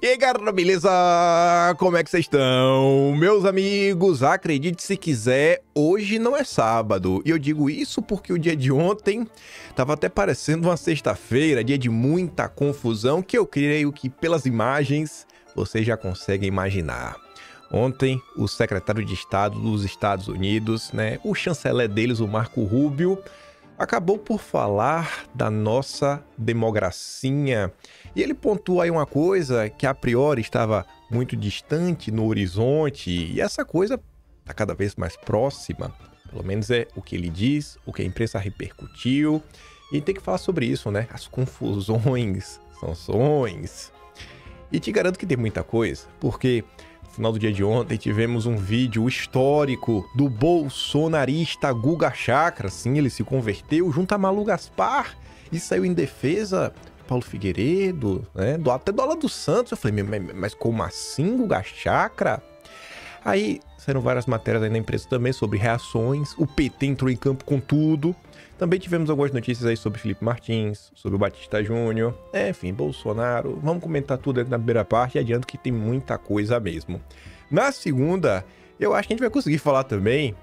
E aí, galera, beleza? Como é que vocês estão? Meus amigos, acredite se quiser, hoje não é sábado. E eu digo isso porque o dia de ontem tava até parecendo uma sexta-feira, dia de muita confusão, que eu creio que pelas imagens vocês já conseguem imaginar. Ontem, o secretário de Estado dos Estados Unidos, o chanceler deles, o Marco Rubio, acabou por falar da nossa democracia. E ele pontua aí uma coisa que a priori estava muito distante no horizonte, e essa coisa está cada vez mais próxima. Pelo menos é o que ele diz, o que a imprensa repercutiu. E tem que falar sobre isso, né? As confusões, sanções. E te garanto que tem muita coisa, porque no final do dia de ontem tivemos um vídeo histórico do bolsonarista Guga Chakra. Sim, ele se converteu junto a Malu Gaspar e saiu em defesa do Paulo Figueiredo, até do Alan dos Santos. Eu falei, mas como assim, Guga Chakra? Aí saíram várias matérias aí na imprensa também sobre reações. O PT entrou em campo com tudo. Também tivemos algumas notícias aí sobre Felipe Martins, sobre o Batista Júnior, enfim, Bolsonaro. Vamos comentar tudo dentro da primeira parte e adianto que tem muita coisa mesmo. Na segunda, eu acho que a gente vai conseguir falar também.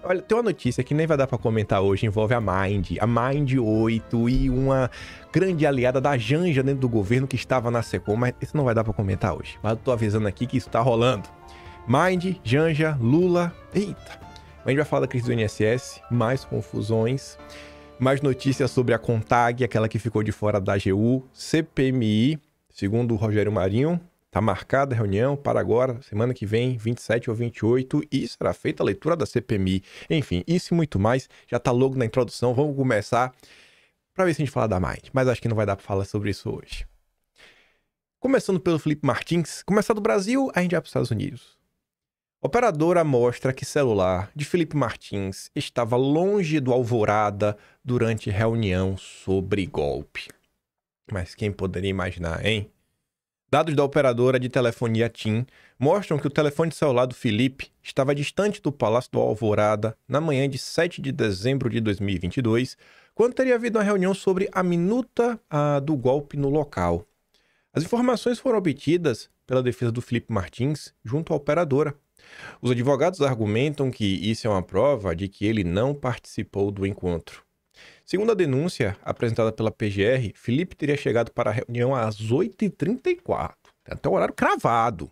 Olha, tem uma notícia que nem vai dar pra comentar hoje, envolve a Mind 8 e uma grande aliada da Janja dentro do governo que estava na Secom, mas isso não vai dar pra comentar hoje. Mas eu tô avisando aqui que isso tá rolando. Mind, Janja, Lula, eita. A gente vai falar da crise do INSS, mais confusões, mais notícias sobre a CONTAG, aquela que ficou de fora da AGU, CPMI, segundo o Rogério Marinho, está marcada a reunião para agora, semana que vem, 27 ou 28, e será feita a leitura da CPMI. Enfim, isso e muito mais, já está logo na introdução, vamos começar para ver se a gente fala da Mind, mas acho que não vai dar para falar sobre isso hoje. Começando pelo Felipe Martins, começar do Brasil, a gente vai para os Estados Unidos. Operadora mostra que celular de Felipe Martins estava longe do Alvorada durante reunião sobre golpe. Mas quem poderia imaginar, hein? Dados da operadora de telefonia TIM mostram que o telefone celular do Felipe estava distante do Palácio do Alvorada na manhã de 7 de dezembro de 2022, quando teria havido uma reunião sobre a minuta do golpe no local. As informações foram obtidas pela defesa do Felipe Martins junto à operadora. Os advogados argumentam que isso é uma prova de que ele não participou do encontro. Segundo a denúncia apresentada pela PGR, Felipe teria chegado para a reunião às 8h34, até o horário cravado,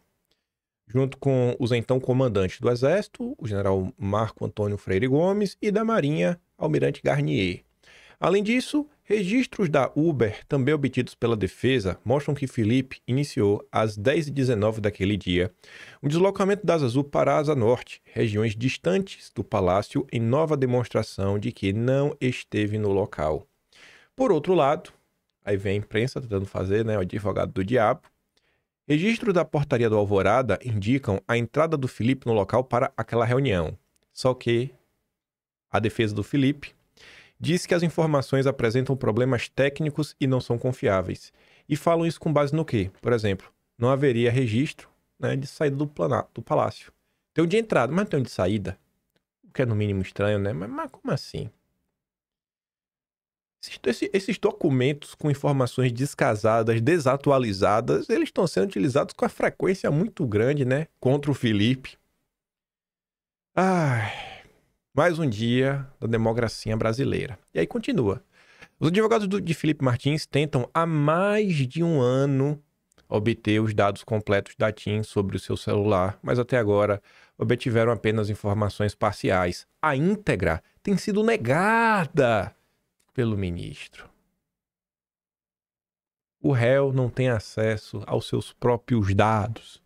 junto com os então comandantes do Exército, o general Marco Antônio Freire Gomes, e da Marinha, Almirante Garnier. Além disso, registros da Uber, também obtidos pela defesa, mostram que Felipe iniciou às 10h19 daquele dia um deslocamento da Asa Azul para a Asa Norte, regiões distantes do palácio, em nova demonstração de que não esteve no local. Por outro lado, aí vem a imprensa tentando fazer, o advogado do diabo, registros da portaria do Alvorada indicam a entrada do Felipe no local para aquela reunião. Só que a defesa do Felipe diz que as informações apresentam problemas técnicos e não são confiáveis. E falam isso com base no quê? Por exemplo, não haveria registro de saída do palácio. Tem um de entrada, mas não tem um de saída. O que é no mínimo estranho, né? Mas como assim? Esses documentos com informações descasadas, desatualizadas, eles estão sendo utilizados com uma frequência muito grande, contra o Felipe. Mais um dia da democracia brasileira. E aí continua. Os advogados de Felipe Martins tentam há mais de um ano obter os dados completos da TIM sobre o seu celular, mas até agora obtiveram apenas informações parciais. A íntegra tem sido negada pelo ministro. O réu não tem acesso aos seus próprios dados.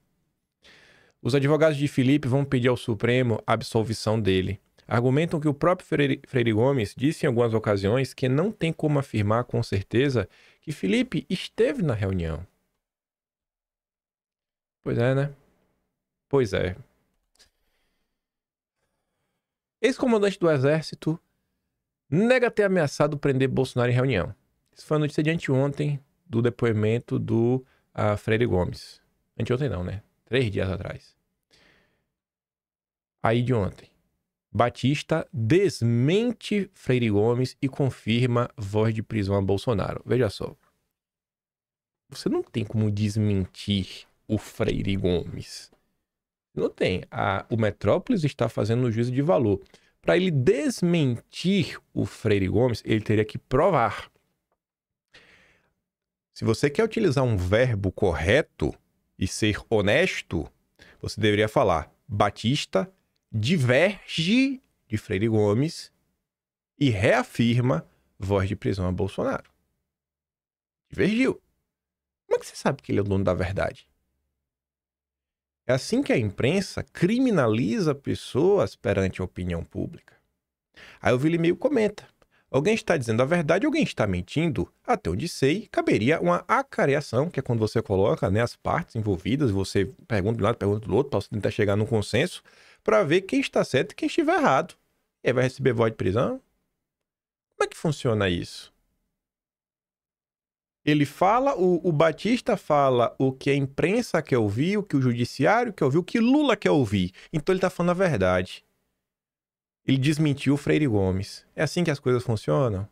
Os advogados de Felipe vão pedir ao Supremo a absolvição dele. Argumentam que o próprio Freire Gomes disse em algumas ocasiões que não tem como afirmar com certeza que Felipe esteve na reunião. Pois é, né? Pois é. Ex-comandante do Exército nega ter ameaçado prender Bolsonaro em reunião. Isso foi a notícia de anteontem do depoimento do Freire Gomes. Anteontem não, 3 dias atrás. Aí de ontem. Batista desmente Freire Gomes e confirma voz de prisão a Bolsonaro. Veja só. você não tem como desmentir o Freire Gomes. Não tem. O Metrópolis está fazendo um juízo de valor. Para ele desmentir o Freire Gomes, ele teria que provar. Se você quer utilizar um verbo correto e ser honesto, você deveria falar: Batista diverge de Freire Gomes e reafirma voz de prisão a Bolsonaro. Divergiu. Como é que você sabe que ele é o dono da verdade? É assim que a imprensa criminaliza pessoas perante a opinião pública. Aí o Vili meio comenta: alguém está dizendo a verdade, alguém está mentindo? Até onde sei, caberia uma acareação, que é quando você coloca, né, as partes envolvidas, você pergunta de um lado, pergunta do outro, para você tentar chegar num consenso, para ver quem está certo e quem estiver errado. E aí vai receber voz de prisão? Como é que funciona isso? Ele fala, o Batista fala o que a imprensa quer ouvir, o que o judiciário quer ouvir, o que Lula quer ouvir. Então ele está falando a verdade. Ele desmentiu o Freire Gomes. É assim que as coisas funcionam?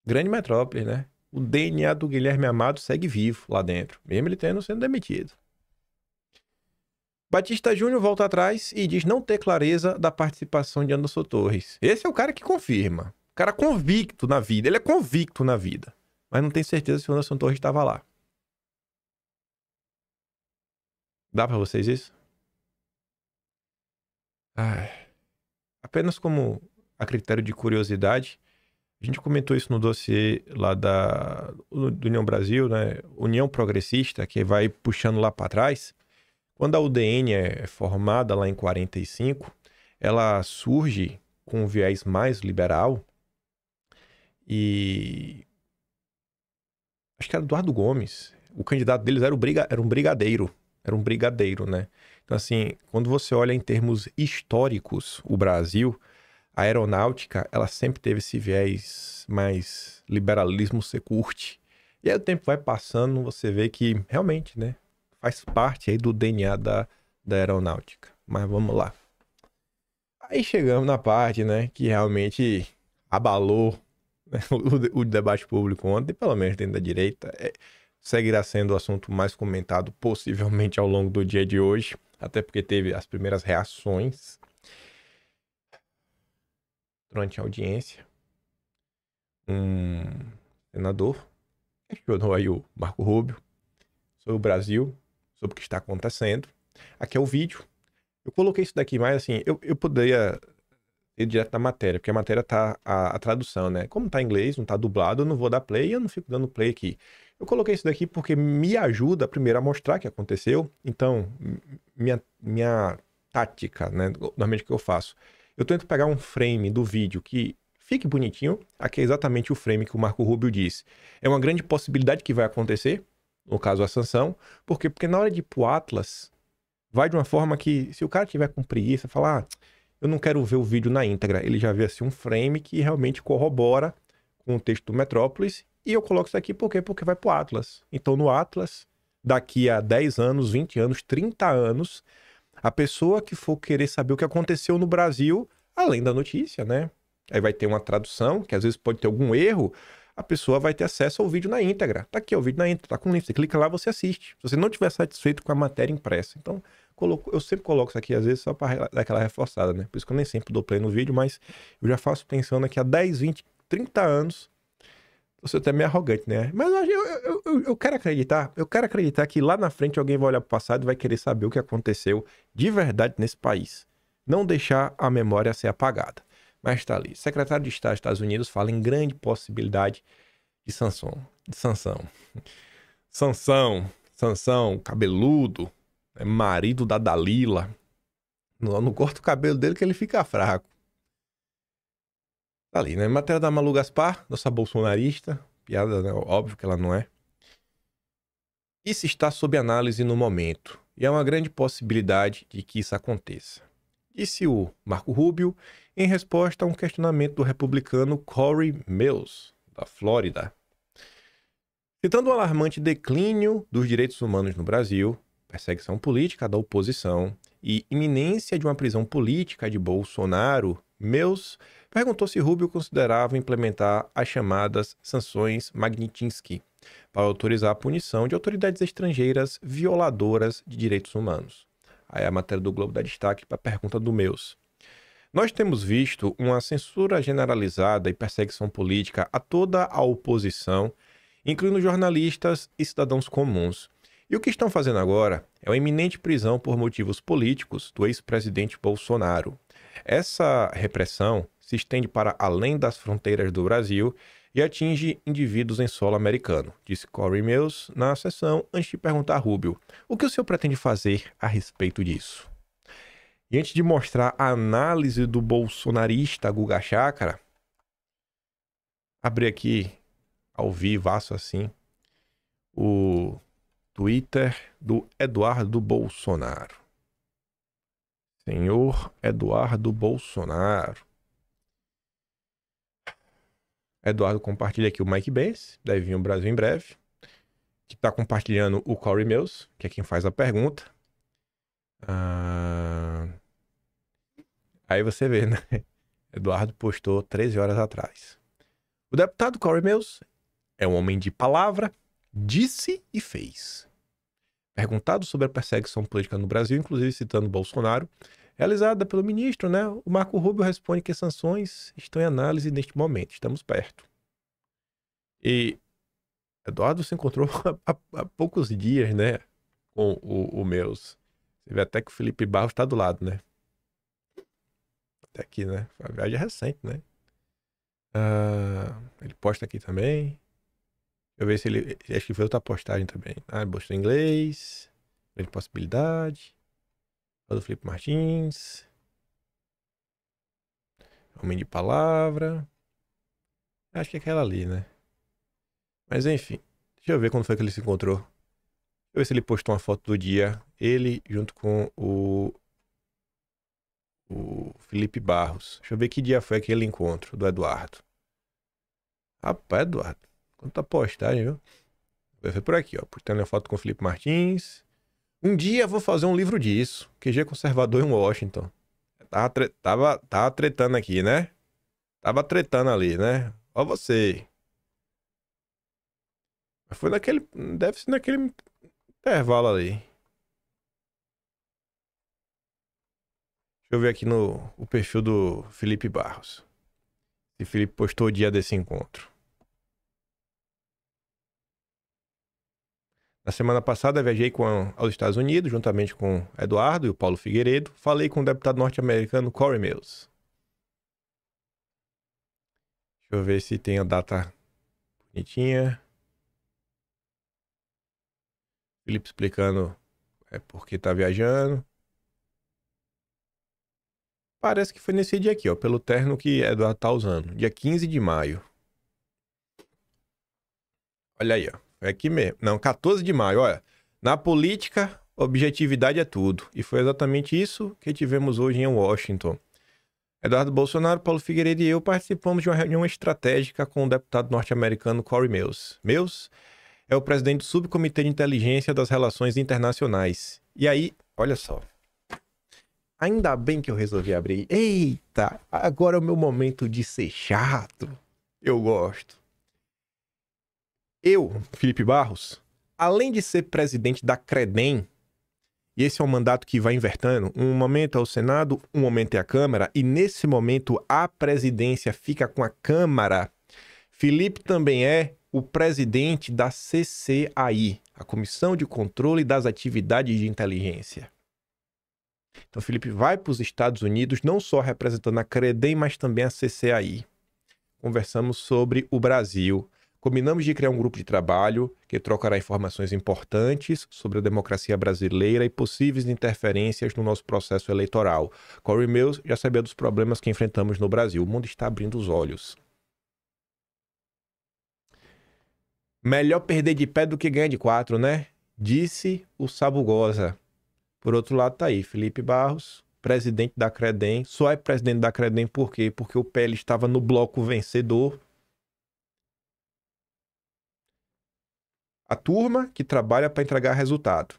Grande metrópole, né? O DNA do Guilherme Amado segue vivo lá dentro, mesmo ele tendo sendo demitido. Batista Júnior volta atrás e diz não ter clareza da participação de Anderson Torres. Esse é o cara que confirma. O cara convicto na vida. Ele é convicto na vida. Mas não tem certeza se o Anderson Torres estava lá. Dá pra vocês isso? Apenas como a critério de curiosidade, a gente comentou isso no dossiê lá do União Brasil, né? União Progressista, que vai puxando lá para trás. Quando a UDN é formada lá em 45, ela surge com um viés mais liberal e acho que era Eduardo Gomes. O candidato deles era um brigadeiro. Era um brigadeiro, né? Então, assim, quando você olha em termos históricos o Brasil, a aeronáutica, ela sempre teve esse viés mais liberalismo se curte. E aí o tempo vai passando, você vê que realmente, né? Faz parte aí do DNA da aeronáutica. Mas vamos lá. Aí chegamos na parte, né? Que realmente abalou, né, o debate público ontem, pelo menos dentro da direita. Seguirá sendo o assunto mais comentado, possivelmente ao longo do dia de hoje, até porque teve as primeiras reações durante a audiência. Um senador questionou aí o Marco Rubio sobre o Brasil, sobre o que está acontecendo. Aqui é o vídeo. Eu coloquei isso daqui, mas assim, eu poderia ir direto da matéria, porque a matéria tá a tradução, né? Como tá em inglês, não tá dublado, eu não vou dar play e eu não fico dando play aqui. Eu coloquei isso daqui porque me ajuda, primeiro, a mostrar o que aconteceu. Então, minha tática, né? Normalmente o que eu faço? Eu tento pegar um frame do vídeo que fique bonitinho. Aqui é exatamente o frame que o Marco Rubio diz. É uma grande possibilidade que vai acontecer, no caso a sanção. Por quê? Porque na hora de ir pro Atlas, vai de uma forma que, se o cara tiver com preguiça, falar, eu não quero ver o vídeo na íntegra, ele já vê assim um frame que realmente corrobora com o texto do Metrópolis. E eu coloco isso aqui por quê? Porque vai pro Atlas. Então, no Atlas, daqui a 10 anos, 20 anos, 30 anos, a pessoa que for querer saber o que aconteceu no Brasil, além da notícia, né? Aí vai ter uma tradução, que às vezes pode ter algum erro, a pessoa vai ter acesso ao vídeo na íntegra. Tá aqui, o vídeo na íntegra, tá com o link. Você clica lá, você assiste. Se você não estiver satisfeito com a matéria impressa. Então, eu sempre coloco isso aqui, às vezes, só para dar aquela reforçada, né? Por isso que eu nem sempre dou play no vídeo, mas eu já faço pensando aqui há 10, 20, 30 anos. Você até meio arrogante, né? Mas eu quero acreditar que lá na frente alguém vai olhar pro passado e vai querer saber o que aconteceu de verdade nesse país. Não deixar a memória ser apagada. Mas tá ali. Secretário de Estado dos Estados Unidos fala em grande possibilidade de sanção. Sansão, cabeludo, né? Marido da Dalila. Não corta o cabelo dele que ele fica fraco. Tá ali, né? Matéria da Malu Gaspar, nossa bolsonarista. Piada, né? Óbvio que ela não é. Isso está sob análise no momento. E há uma grande possibilidade de que isso aconteça. Disse o Marco Rubio em resposta a um questionamento do republicano Corey Mills, da Flórida. Citando o alarmante declínio dos direitos humanos no Brasil, perseguição política da oposição e iminência de uma prisão política de Bolsonaro, Mills perguntou se Rubio considerava implementar as chamadas sanções Magnitsky para autorizar a punição de autoridades estrangeiras violadoras de direitos humanos. Aí a matéria do Globo dá destaque para a pergunta do Meus. Nós temos visto uma censura generalizada e perseguição política a toda a oposição, incluindo jornalistas e cidadãos comuns. E o que estão fazendo agora é a iminente prisão por motivos políticos do ex-presidente Bolsonaro. Essa repressão se estende para além das fronteiras do Brasil e atinge indivíduos em solo americano, disse Corey Mills na sessão antes de perguntar a Rubio o que o senhor pretende fazer a respeito disso. E antes de mostrar a análise do bolsonarista Guga Chakra, abri aqui ao vivaço assim o Twitter do Eduardo Bolsonaro. Senhor Eduardo Bolsonaro. Eduardo compartilha aqui o Mike Benz, deve vir ao Brasil em breve, que está compartilhando o Corey Mills, que é quem faz a pergunta. Aí você vê, né? Eduardo postou 13 horas atrás. O deputado Corey Mills é um homem de palavra, disse e fez. Perguntado sobre a perseguição política no Brasil, inclusive citando Bolsonaro, realizada pelo ministro, né? O Marco Rubio responde que sanções estão em análise neste momento. Estamos perto. E Eduardo se encontrou há poucos dias, né? Com o Mills. Você vê até que o Felipe Barros está do lado, né? Até aqui, né? Foi uma viagem recente, né? Ele posta aqui também. Deixa eu ver se ele... Acho que foi outra postagem também. Ele postou em inglês. Grande possibilidade. Do Felipe Martins. Homem de palavra. Acho que é aquela ali, né? Mas enfim. Deixa eu ver quando foi que ele se encontrou. Deixa eu ver se ele postou uma foto do dia. Ele junto com o Felipe Barros. Deixa eu ver que dia foi aquele encontro do Eduardo. Rapaz, Eduardo. Quanta postagem, viu? Foi por aqui, ó. Postando a foto com o Felipe Martins. Um dia vou fazer um livro disso. QG conservador em Washington. Tava tretando aqui, né? Tava tretando ali, né? Ó você. Mas foi naquele... Deve ser naquele intervalo ali. Deixa eu ver aqui no o perfil do Felipe Barros. Se Felipe postou o dia desse encontro. Na semana passada, viajei aos Estados Unidos, juntamente com Eduardo e o Paulo Figueiredo. Falei com o deputado norte-americano Corey Mills. Deixa eu ver se tem a data bonitinha. Felipe explicando por que tá viajando. Parece que foi nesse dia aqui, ó, pelo terno que Eduardo tá usando. Dia 15 de maio. Olha aí, ó. É aqui mesmo. Não, 14 de maio, olha. Na política, objetividade é tudo. E foi exatamente isso que tivemos hoje em Washington. Eduardo Bolsonaro, Paulo Figueiredo e eu participamos de uma reunião estratégica com o deputado norte-americano Corey Mills. Mills é o presidente do Subcomitê de Inteligência das Relações Internacionais. E aí, olha só. Ainda bem que eu resolvi abrir. Eita, agora é o meu momento de ser chato. Eu gosto. Eu, Felipe Barros, além de ser presidente da Credem, e esse é um mandato que vai invertendo, um momento é o Senado, um momento é a Câmara, e nesse momento a presidência fica com a Câmara. Felipe também é o presidente da CCAI, a Comissão de Controle das Atividades de Inteligência. Então, Felipe vai para os Estados Unidos, não só representando a Credem, mas também a CCAI. Conversamos sobre o Brasil. Combinamos de criar um grupo de trabalho que trocará informações importantes sobre a democracia brasileira e possíveis interferências no nosso processo eleitoral. Corey Mills já sabia dos problemas que enfrentamos no Brasil. O mundo está abrindo os olhos. Melhor perder de pé do que ganhar de 4, né? Disse o Sabugosa. Por outro lado, tá aí, Felipe Barros, presidente da Credem. Só é presidente da Credem por quê? Porque o PL estava no bloco vencedor. A turma que trabalha para entregar resultado.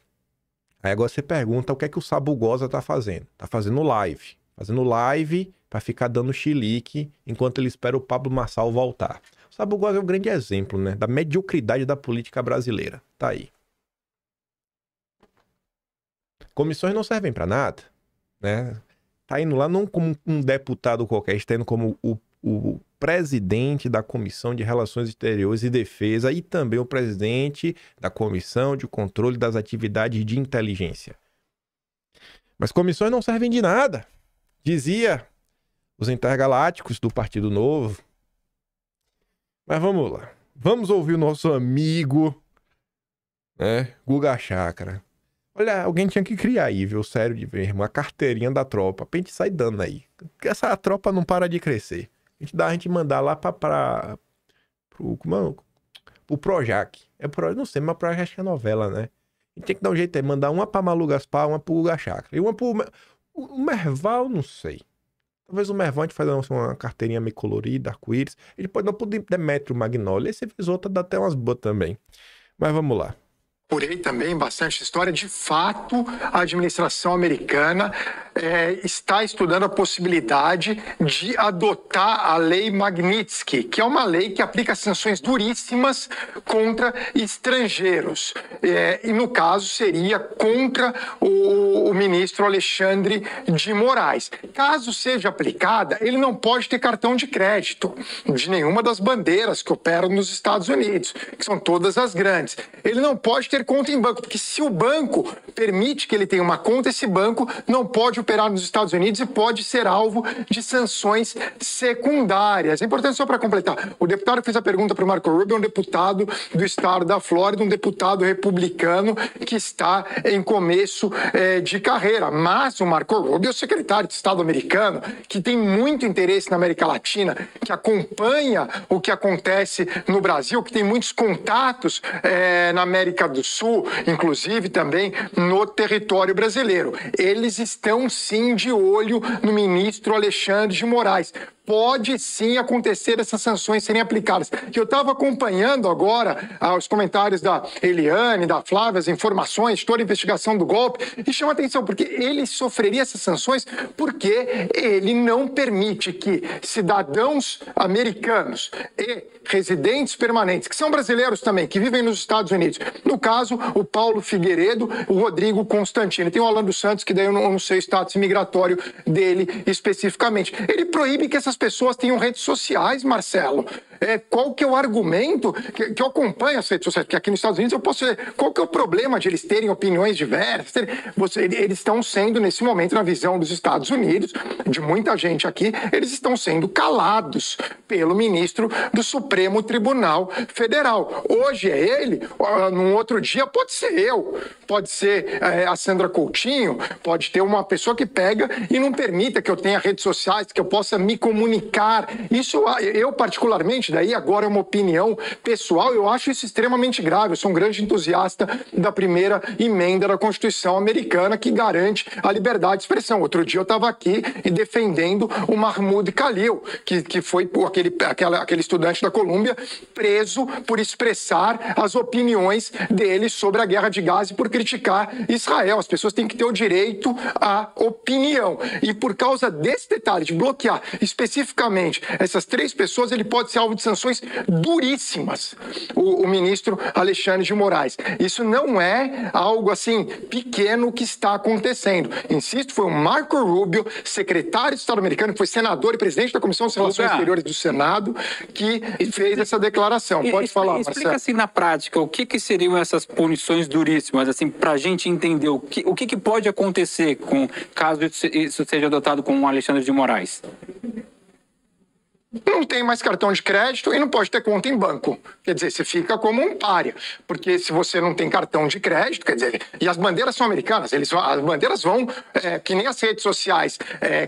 Aí agora você pergunta o que é que o Sabugosa tá fazendo. Tá fazendo live. fazendo live para ficar dando chilique enquanto ele espera o Pablo Marçal voltar. O Sabugosa é um grande exemplo, né, da mediocridade da política brasileira. Tá aí. Comissões não servem para nada, né? Tá indo lá não como um deputado qualquer, está indo como o presidente da Comissão de Relações Exteriores e Defesa e também o presidente da Comissão de Controle das Atividades de Inteligência. Mas comissões não servem de nada, dizia os intergalácticos do Partido Novo. Mas vamos lá. Vamos ouvir o nosso amigo, né, Guga Chakra. Olha, alguém tinha que criar aí, viu? Sério de ver, uma carteirinha da tropa, pra gente sair dando aí. Porque essa tropa não para de crescer. A gente mandar lá pro Projac. Não sei, mas Projac acho que é novela, né? A gente tem que dar um jeito aí, mandar uma pra Malu Gaspar, uma pro Guga Chakra. E uma pro... O Merval, não sei. Talvez o Merval a gente faça uma carteirinha meio colorida, arco-íris. Ele pode dar pro Demetrio Magnoli. Esse fez outra, dá até umas boas também. Mas vamos lá. Apurei também bastante história. De fato, a administração americana está estudando a possibilidade de adotar a lei Magnitsky, que é uma lei que aplica sanções duríssimas contra estrangeiros. E no caso seria contra o ministro Alexandre de Moraes. Caso seja aplicada, ele não pode ter cartão de crédito de nenhuma das bandeiras que operam nos Estados Unidos, que são todas as grandes. Ele não pode ter conta em banco, porque se o banco permite que ele tenha uma conta, esse banco não pode operar nos Estados Unidos e pode ser alvo de sanções secundárias. É importante só para completar. O deputado que fez a pergunta para o Marco Rubio é um deputado do estado da Flórida, um deputado republicano que está em começo de carreira. Mas o Marco Rubio é o secretário de Estado americano, que tem muito interesse na América Latina, que acompanha o que acontece no Brasil, que tem muitos contatos na América do Sul, inclusive também no território brasileiro. Eles estão sim de olho no ministro Alexandre de Moraes. Pode sim acontecer essas sanções serem aplicadas. Eu estava acompanhando agora os comentários da Eliane, da Flávia, as informações, toda a investigação do golpe, e chama atenção, porque ele sofreria essas sanções porque ele não permite que cidadãos americanos e residentes permanentes, que são brasileiros também, que vivem nos Estados Unidos, no caso, o Paulo Figueiredo, o Rodrigo Constantino, tem o Orlando Santos, que daí eu não sei o status migratório dele especificamente. Ele proíbe que essas pessoas tenham redes sociais, Marcelo. Qual que é o argumento que eu acompanho as redes sociais? Porque aqui nos Estados Unidos eu posso ver qual que é o problema de eles terem opiniões diversas. Eles estão sendo, nesse momento, na visão dos Estados Unidos, de muita gente aqui, eles estão sendo calados pelo ministro do Supremo Tribunal Federal. Hoje é ele, num outro dia pode ser eu, pode ser a Sandra Coutinho, pode ter uma pessoa que pega e não permita que eu tenha redes sociais, que eu possa me comunicar. Isso eu particularmente, daí agora é uma opinião pessoal, eu acho isso extremamente grave. Eu sou um grande entusiasta da primeira emenda da Constituição americana que garante a liberdade de expressão. Outro dia eu estava aqui e defendendo o Mahmoud Khalil, que foi aquele estudante da Colômbia preso por expressar as opiniões dele sobre a guerra de Gaza e por criticar Israel. As pessoas têm que ter o direito à opinião. E por causa desse detalhe de bloquear especificamente essas três pessoas, ele pode ser alvo de sanções duríssimas, o ministro Alexandre de Moraes. Isso não é algo assim pequeno que está acontecendo. Insisto, foi o Marco Rubio, secretário de Estado americano, que foi senador e presidente da Comissão de Relações Exteriores do Senado, que fez essa declaração. Pode falar, Marcelo. Explica assim na prática, o que seriam essas punições duríssimas, assim, para a gente entender o que pode acontecer caso isso seja adotado com o Alexandre de Moraes? Não tem mais cartão de crédito e não pode ter conta em banco. Quer dizer, você fica como um pária. Porque se você não tem cartão de crédito, quer dizer, e as bandeiras são americanas, as bandeiras vão, que nem as redes sociais,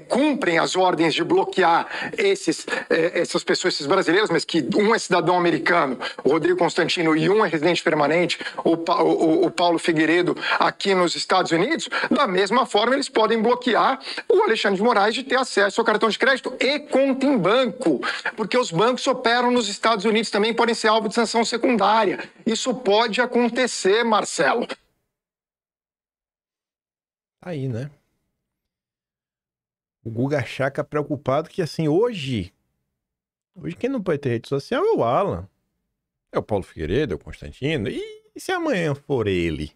cumprem as ordens de bloquear essas pessoas, esses brasileiros, mas que um é cidadão americano, o Rodrigo Constantino, e um é residente permanente, o Paulo Figueiredo, aqui nos Estados Unidos. Da mesma forma, eles podem bloquear o Alexandre de Moraes de ter acesso ao cartão de crédito e conta em banco. Porque os bancos operam nos Estados Unidos também, podem ser alvo de sanção secundária. Isso pode acontecer, Marcelo. Aí, né? O Guga Chakra preocupado que, assim, hoje quem não pode ter rede social é o Alan. É o Paulo Figueiredo, é o Constantino. E se amanhã for ele?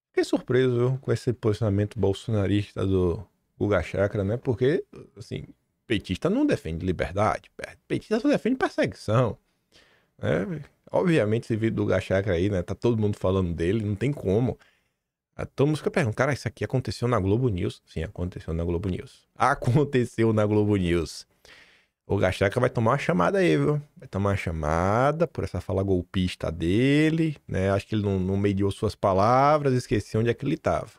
Fiquei surpreso, viu, com esse posicionamento bolsonarista do Guga Chakra, né? Porque, assim, petista não defende liberdade. Petista só defende perseguição. Né? Obviamente, esse vídeo do Guga Chakra aí, né? Tá todo mundo falando dele, não tem como. Todo mundo fica perguntando, cara, isso aqui aconteceu na Globo News? Sim, aconteceu na Globo News. Aconteceu na Globo News. O Guga Chakra vai tomar uma chamada aí, viu? Vai tomar uma chamada por essa fala golpista dele, né? Acho que ele não mediou suas palavras, esqueceu onde é que ele tava.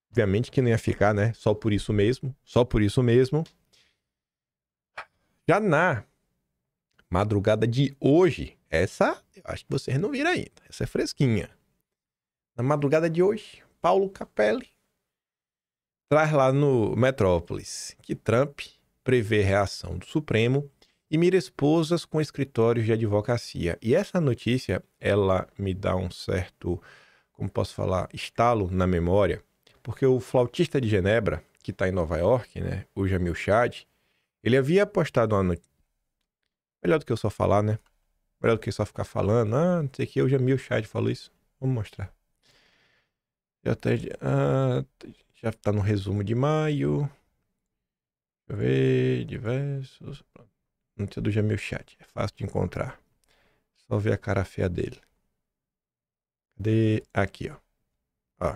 Obviamente que não ia ficar, né? Só por isso mesmo. Só por isso mesmo. Já na madrugada de hoje, essa, acho que vocês não viram ainda. Essa é fresquinha. Na madrugada de hoje, Paulo Capelli traz lá no Metrópolis que Trump prevê reação do Supremo e mira esposas com escritórios de advocacia. E essa notícia, ela me dá um certo, como posso falar, estalo na memória, porque o flautista de Genebra, que está em Nova York, né, o Jamil Chad, ele havia postado uma notícia. Melhor do que eu só falar, né? Melhor do que só ficar falando. Não sei o que, o Jamil Chad falou isso. Vamos mostrar. Já tá no resumo de maio. Deixa eu ver. Diversos. Notícia do Jamil Chad. É fácil de encontrar. Só ver a cara feia dele. Cadê? Aqui, ó.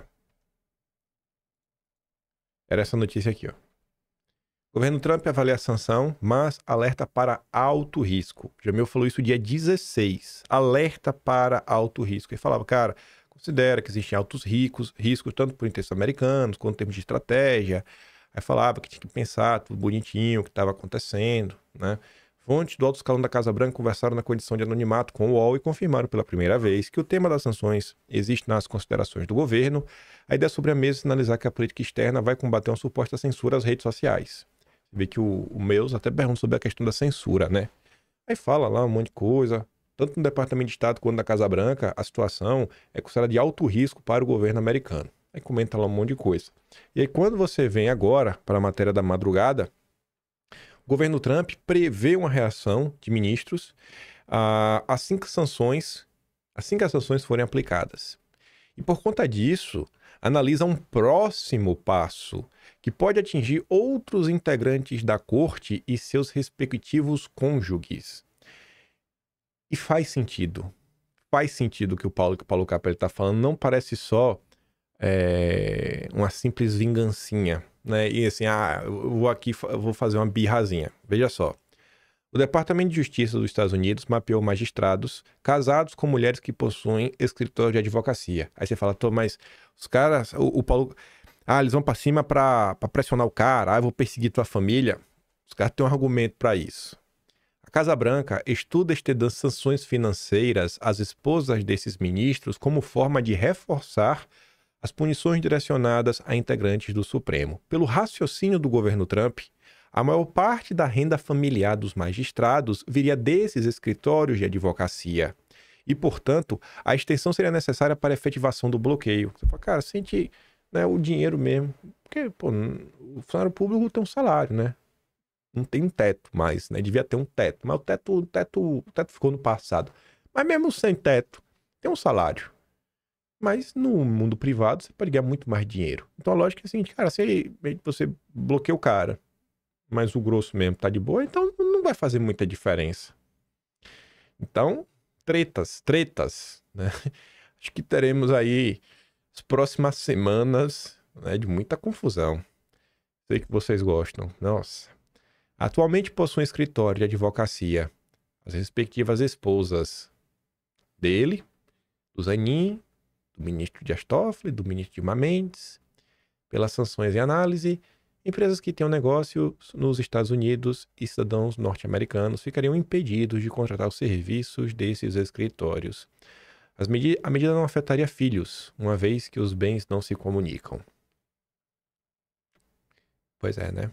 Era essa notícia aqui, ó. Governo Trump avalia a sanção, mas alerta para alto risco. Jamil falou isso dia 16. Alerta para alto risco. Ele falava, cara, considera que existem altos riscos, tanto por interesses americanos, quanto em termos de estratégia. Aí falava que tinha que pensar tudo bonitinho, o que estava acontecendo, né? Fontes do alto escalão da Casa Branca conversaram na condição de anonimato com o UOL e confirmaram pela primeira vez que o tema das sanções existe nas considerações do governo. A ideia sobre a mesa é sinalizar que a política externa vai combater uma suposta censura às redes sociais. Você vê que o Meus até pergunta sobre a questão da censura, né? Aí fala lá um monte de coisa. Tanto no Departamento de Estado quanto na Casa Branca, a situação é considerada de alto risco para o governo americano. Aí comenta lá um monte de coisa. E aí quando você vem agora para a matéria da madrugada, o governo Trump prevê uma reação de ministros assim que as sanções forem aplicadas. E por conta disso, analisa um próximo passo que pode atingir outros integrantes da corte e seus respectivos cônjuges. E faz sentido. Faz sentido o que o Paulo Capelli está falando. Não parece só uma simples vingancinha, né? E assim, eu vou fazer uma birrazinha. Veja só. O Departamento de Justiça dos Estados Unidos mapeou magistrados casados com mulheres que possuem escritório de advocacia. Aí você fala, mas os caras, o Paulo... eles vão pra cima pra pressionar o cara. Eu vou perseguir tua família. Os caras têm um argumento pra isso. A Casa Branca estuda estender sanções financeiras às esposas desses ministros como forma de reforçar as punições direcionadas a integrantes do Supremo. Pelo raciocínio do governo Trump, a maior parte da renda familiar dos magistrados viria desses escritórios de advocacia. E, portanto, a extensão seria necessária para a efetivação do bloqueio. Você fala, cara, sente, né, o dinheiro mesmo. Porque, o funcionário público tem um salário, né? Não tem um teto mais, né? Devia ter um teto. Mas o teto ficou no passado. Mas mesmo sem teto, tem um salário. Mas no mundo privado, você pode ganhar muito mais dinheiro. Então, a lógica é a seguinte, cara, se você bloqueia o cara, mas o grosso mesmo tá de boa, então não vai fazer muita diferença. Então, tretas, né? Acho que teremos aí as próximas semanas, né, de muita confusão. Sei que vocês gostam. Nossa. Atualmente possui um escritório de advocacia. As respectivas esposas dele, do Zanin, do ministro Dias Toffoli, do ministro Dilma Mendes, pelas sanções em análise. Empresas que tenham negócio nos Estados Unidos e cidadãos norte-americanos ficariam impedidos de contratar os serviços desses escritórios. A medida não afetaria filhos, uma vez que os bens não se comunicam. Pois é, né?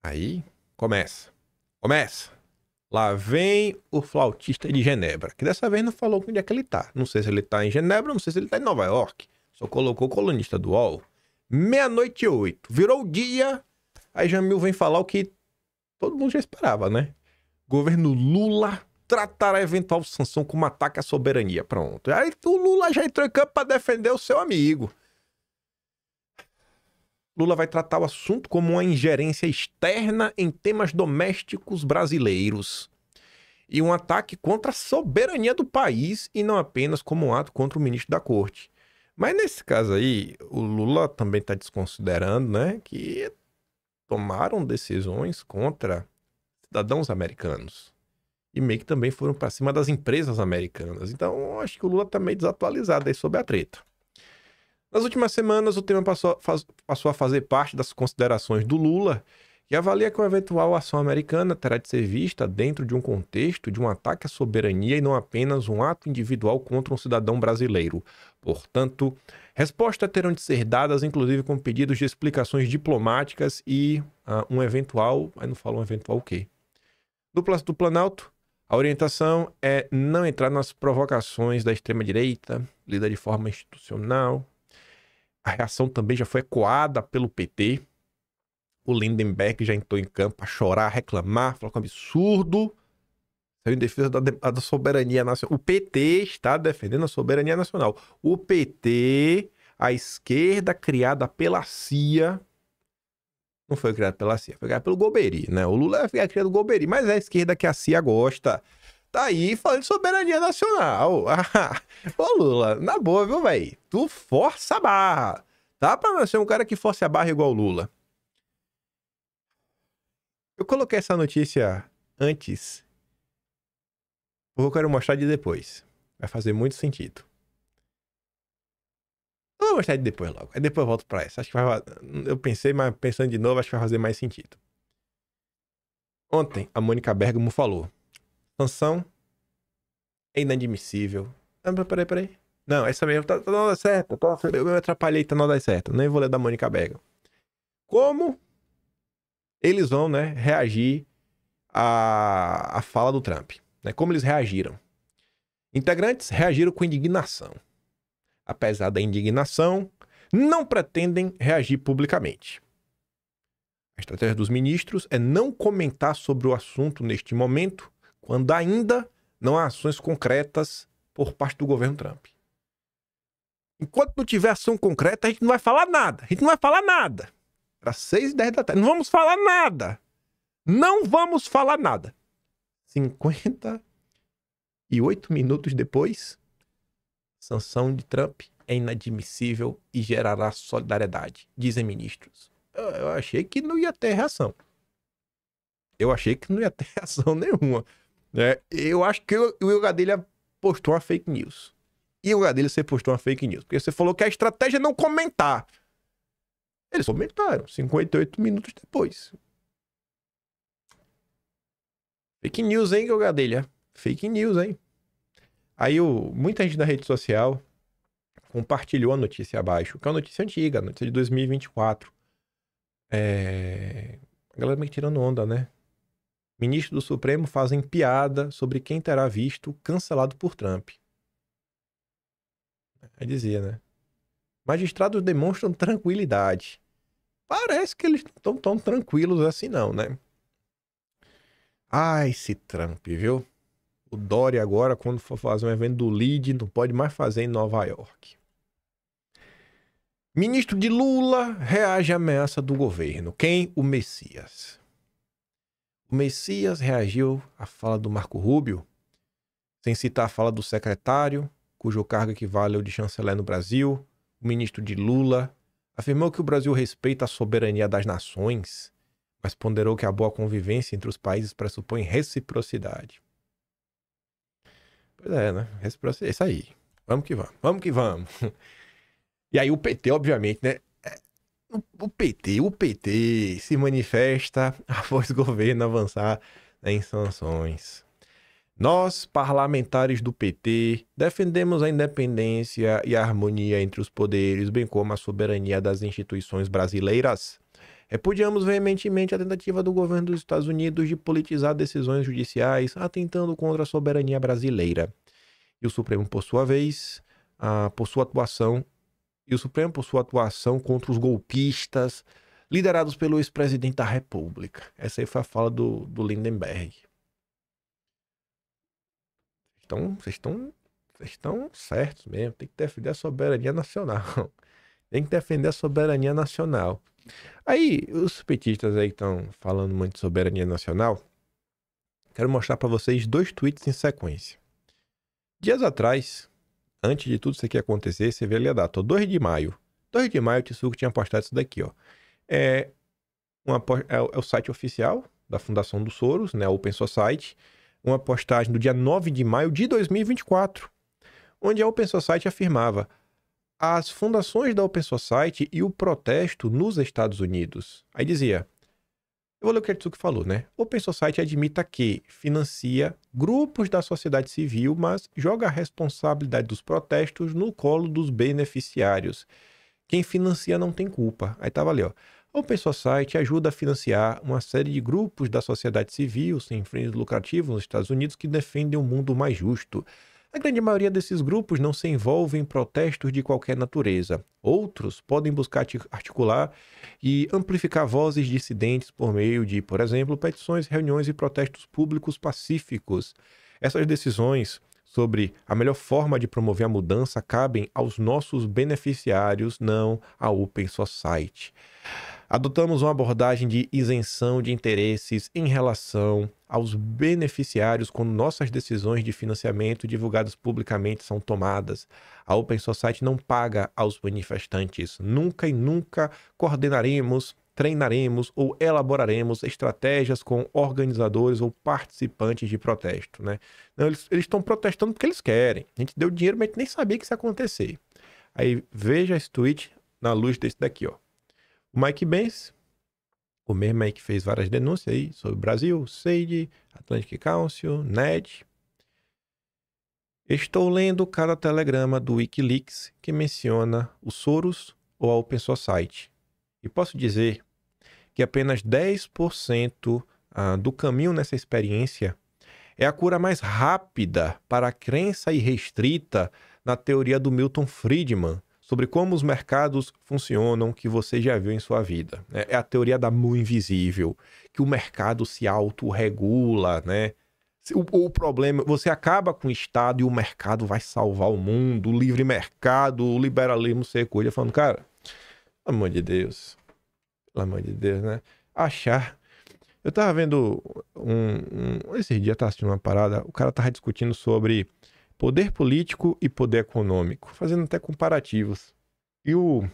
Aí, começa. Lá vem o flautista de Genebra, que dessa vez não falou onde é que ele tá. Não sei se ele tá em Genebra, não sei se ele tá em Nova York. Só colocou colunista do UOL. 00:08. Virou o dia. Aí Jamil vem falar o que todo mundo já esperava, né? Governo Lula tratará a eventual sanção como ataque à soberania. Pronto. Aí o Lula já entrou em campo para defender o seu amigo. Lula vai tratar o assunto como uma ingerência externa em temas domésticos brasileiros e um ataque contra a soberania do país e não apenas como um ato contra o ministro da corte. Mas nesse caso aí, o Lula também está desconsiderando, né, que tomaram decisões contra cidadãos americanos e meio que também foram para cima das empresas americanas. Então, acho que o Lula está meio desatualizado aí sobre a treta. Nas últimas semanas, o tema passou a fazer parte das considerações do Lula, que avalia que uma eventual ação americana terá de ser vista dentro de um contexto de um ataque à soberania e não apenas um ato individual contra um cidadão brasileiro. Portanto, respostas terão de ser dadas, inclusive com pedidos de explicações diplomáticas e um eventual... Aí não fala um eventual o quê? Do Palácio do Planalto, a orientação é não entrar nas provocações da extrema-direita, lida de forma institucional. A reação também já foi ecoada pelo PT. O Lindenberg já entrou em campo a chorar, a reclamar, falou que é um absurdo. Saiu em defesa da soberania nacional. O PT está defendendo a soberania nacional. O PT, a esquerda criada pela CIA, não foi criada pela CIA, foi criada pelo Golbery, né? O Lula é criado do Golbery, mas é a esquerda que a CIA gosta. Tá aí falando de soberania nacional. Ô Lula, na boa, viu, velho? Tu força a barra. Tá pra não ser um cara que force a barra igual o Lula. Eu coloquei essa notícia antes, porque eu quero mostrar de depois. Vai fazer muito sentido. Eu vou mostrar de depois logo. Aí depois eu volto pra essa. Acho que vai... Eu pensei, mas pensando de novo, acho que vai fazer mais sentido. Ontem, a Mônica Bergamo falou: sanção é inadmissível. Peraí. Não, essa mesmo tá na hora certa. Eu me atrapalhei, tá na hora certa. Nem vou ler da Mônica Bergamo. Como eles vão, né, reagir à fala do Trump? Né? Como eles reagiram? Integrantes reagiram com indignação. Apesar da indignação, não pretendem reagir publicamente. A estratégia dos ministros é não comentar sobre o assunto neste momento, quando ainda não há ações concretas por parte do governo Trump. Enquanto não tiver ação concreta, a gente não vai falar nada. Era 6h10 da tarde. Não vamos falar nada. Não vamos falar nada. 58 minutos depois, sanção de Trump é inadmissível e gerará solidariedade, dizem ministros. Eu achei que não ia ter reação. Nenhuma. Eu acho que o Will Gadelha postou uma fake news. E o Gadelha, você postou uma fake news. Porque você falou que a estratégia é não comentar. Eles comentaram 58 minutos depois. Fake news, hein, Gadelha? Fake news, hein? Aí muita gente na rede social compartilhou a notícia abaixo, que é uma notícia antiga, a notícia de 2024. A galera meio que tirando onda, né? Ministros do Supremo fazem piada sobre quem terá visto cancelado por Trump. Aí dizia, né? Magistrados demonstram tranquilidade. Parece que eles não estão tão tranquilos assim não, né? Ai, esse Trump, viu? O Dória agora, quando for fazer um evento do LEAD, não pode mais fazer em Nova York. Ministro de Lula reage à ameaça do governo. Quem? O Messias. O Messias reagiu à fala do Marco Rubio, sem citar a fala do secretário, cujo cargo equivale ao de chanceler no Brasil. O ministro de Lula afirmou que o Brasil respeita a soberania das nações, mas ponderou que a boa convivência entre os países pressupõe reciprocidade. Pois é, né? Reciprocidade. Isso aí. Vamos que vamos. E aí o PT, obviamente, né? O PT se manifesta após o governo avançar em sanções. Nós, parlamentares do PT, defendemos a independência e a harmonia entre os poderes, bem como a soberania das instituições brasileiras. Repudiamos veementemente a tentativa do governo dos Estados Unidos de politizar decisões judiciais, atentando contra a soberania brasileira. E o Supremo, por sua vez, por sua atuação, e o Supremo por sua atuação contra os golpistas liderados pelo ex-presidente da República. Essa aí foi a fala do Lindenberg. Vocês estão certos mesmo. Tem que defender a soberania nacional. Tem que defender a soberania nacional. Aí, os petistas aí que estão falando muito de soberania nacional, quero mostrar para vocês 2 tweets em sequência. Dias atrás, antes de tudo isso aqui acontecer, você vê ali a data, 2 de maio. 2 de maio o Tsuku tinha postado isso daqui, ó. É o site oficial da Fundação do Soros, né, Open Society, uma postagem do dia 9 de maio de 2024, onde a Open Society afirmava as fundações da Open Society e o protesto nos Estados Unidos. Aí dizia, eu vou ler o que a Tsuki falou, né? Open Society admita que financia grupos da sociedade civil, mas joga a responsabilidade dos protestos no colo dos beneficiários. Quem financia não tem culpa. Aí tava ali, ó. A Open Society ajuda a financiar uma série de grupos da sociedade civil sem fins lucrativos nos Estados Unidos que defendem um mundo mais justo. A grande maioria desses grupos não se envolve em protestos de qualquer natureza. Outros podem buscar articular e amplificar vozes dissidentes por meio de, por exemplo, petições, reuniões e protestos públicos pacíficos. Essas decisões sobre a melhor forma de promover a mudança cabem aos nossos beneficiários, não à Open Society. Adotamos uma abordagem de isenção de interesses em relação aos beneficiários quando nossas decisões de financiamento divulgadas publicamente são tomadas. A Open Society não paga aos manifestantes. Nunca e nunca coordenaremos, treinaremos ou elaboraremos estratégias com organizadores ou participantes de protesto, né? Não, eles estão protestando porque eles querem. A gente deu dinheiro, mas a gente nem sabia que isso ia acontecer. Aí veja esse tweet na luz desse daqui, ó. O Mike Benz, o mesmo aí que fez várias denúncias aí sobre o Brasil, SAID, Atlantic Council, NED. Estou lendo cada telegrama do Wikileaks que menciona o Soros ou a Open Society. E posso dizer que apenas 10% do caminho nessa experiência é a cura mais rápida para a crença irrestrita na teoria do Milton Friedman, sobre como os mercados funcionam, que você já viu em sua vida. É a teoria da mão invisível, que o mercado se autorregula, né? O problema, você acaba com o Estado e o mercado vai salvar o mundo, o livre mercado, o liberalismo ser coisa, falando, cara, pelo amor de Deus, né? Eu tava vendo esse dia tava assistindo uma parada, o cara tava discutindo sobre poder político e poder econômico, fazendo até comparativos. E o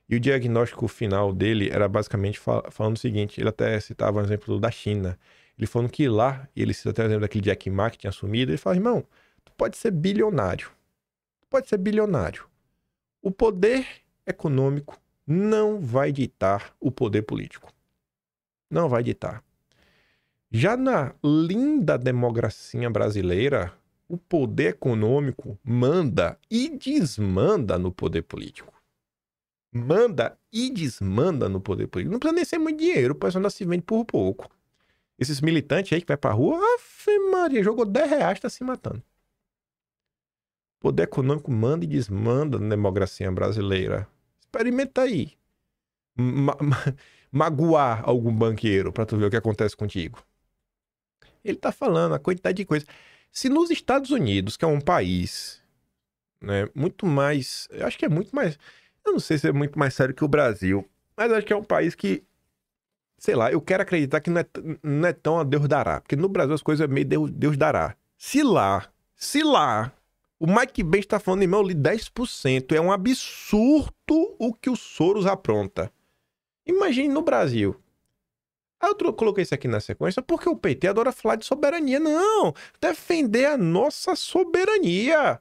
diagnóstico final dele era basicamente falando o seguinte, ele até citava um exemplo da China. Ele falando que lá, e ele cita até o exemplo daquele Jack Ma que tinha assumido, ele fala, irmão, tu pode ser bilionário. O poder econômico não vai ditar o poder político. Não vai ditar. Já na linda democracia brasileira, o poder econômico manda e desmanda no poder político. Manda e desmanda no poder político. Não precisa nem ser muito dinheiro, o pessoal ainda se vende por pouco. Esses militantes aí que vai pra rua, Ave Maria, jogou R$10, tá se matando. O poder econômico manda e desmanda na democracia brasileira. Experimenta aí. Magoar algum banqueiro pra tu ver o que acontece contigo. Ele tá falando a quantidade de coisa. Se nos Estados Unidos, que é um país, né, muito mais... Eu acho que é muito mais... Eu não sei se é muito mais sério que o Brasil, mas acho que é um país que, sei lá, eu quero acreditar que não é tão a Deus dará. Porque no Brasil as coisas é meio Deus dará. Se lá, o Mike Benz tá falando, irmão, ali 10%. É um absurdo o que o Soros apronta. Imagine no Brasil. Aí eu coloquei isso aqui na sequência porque o PT adora falar de soberania. Não, defender a nossa soberania.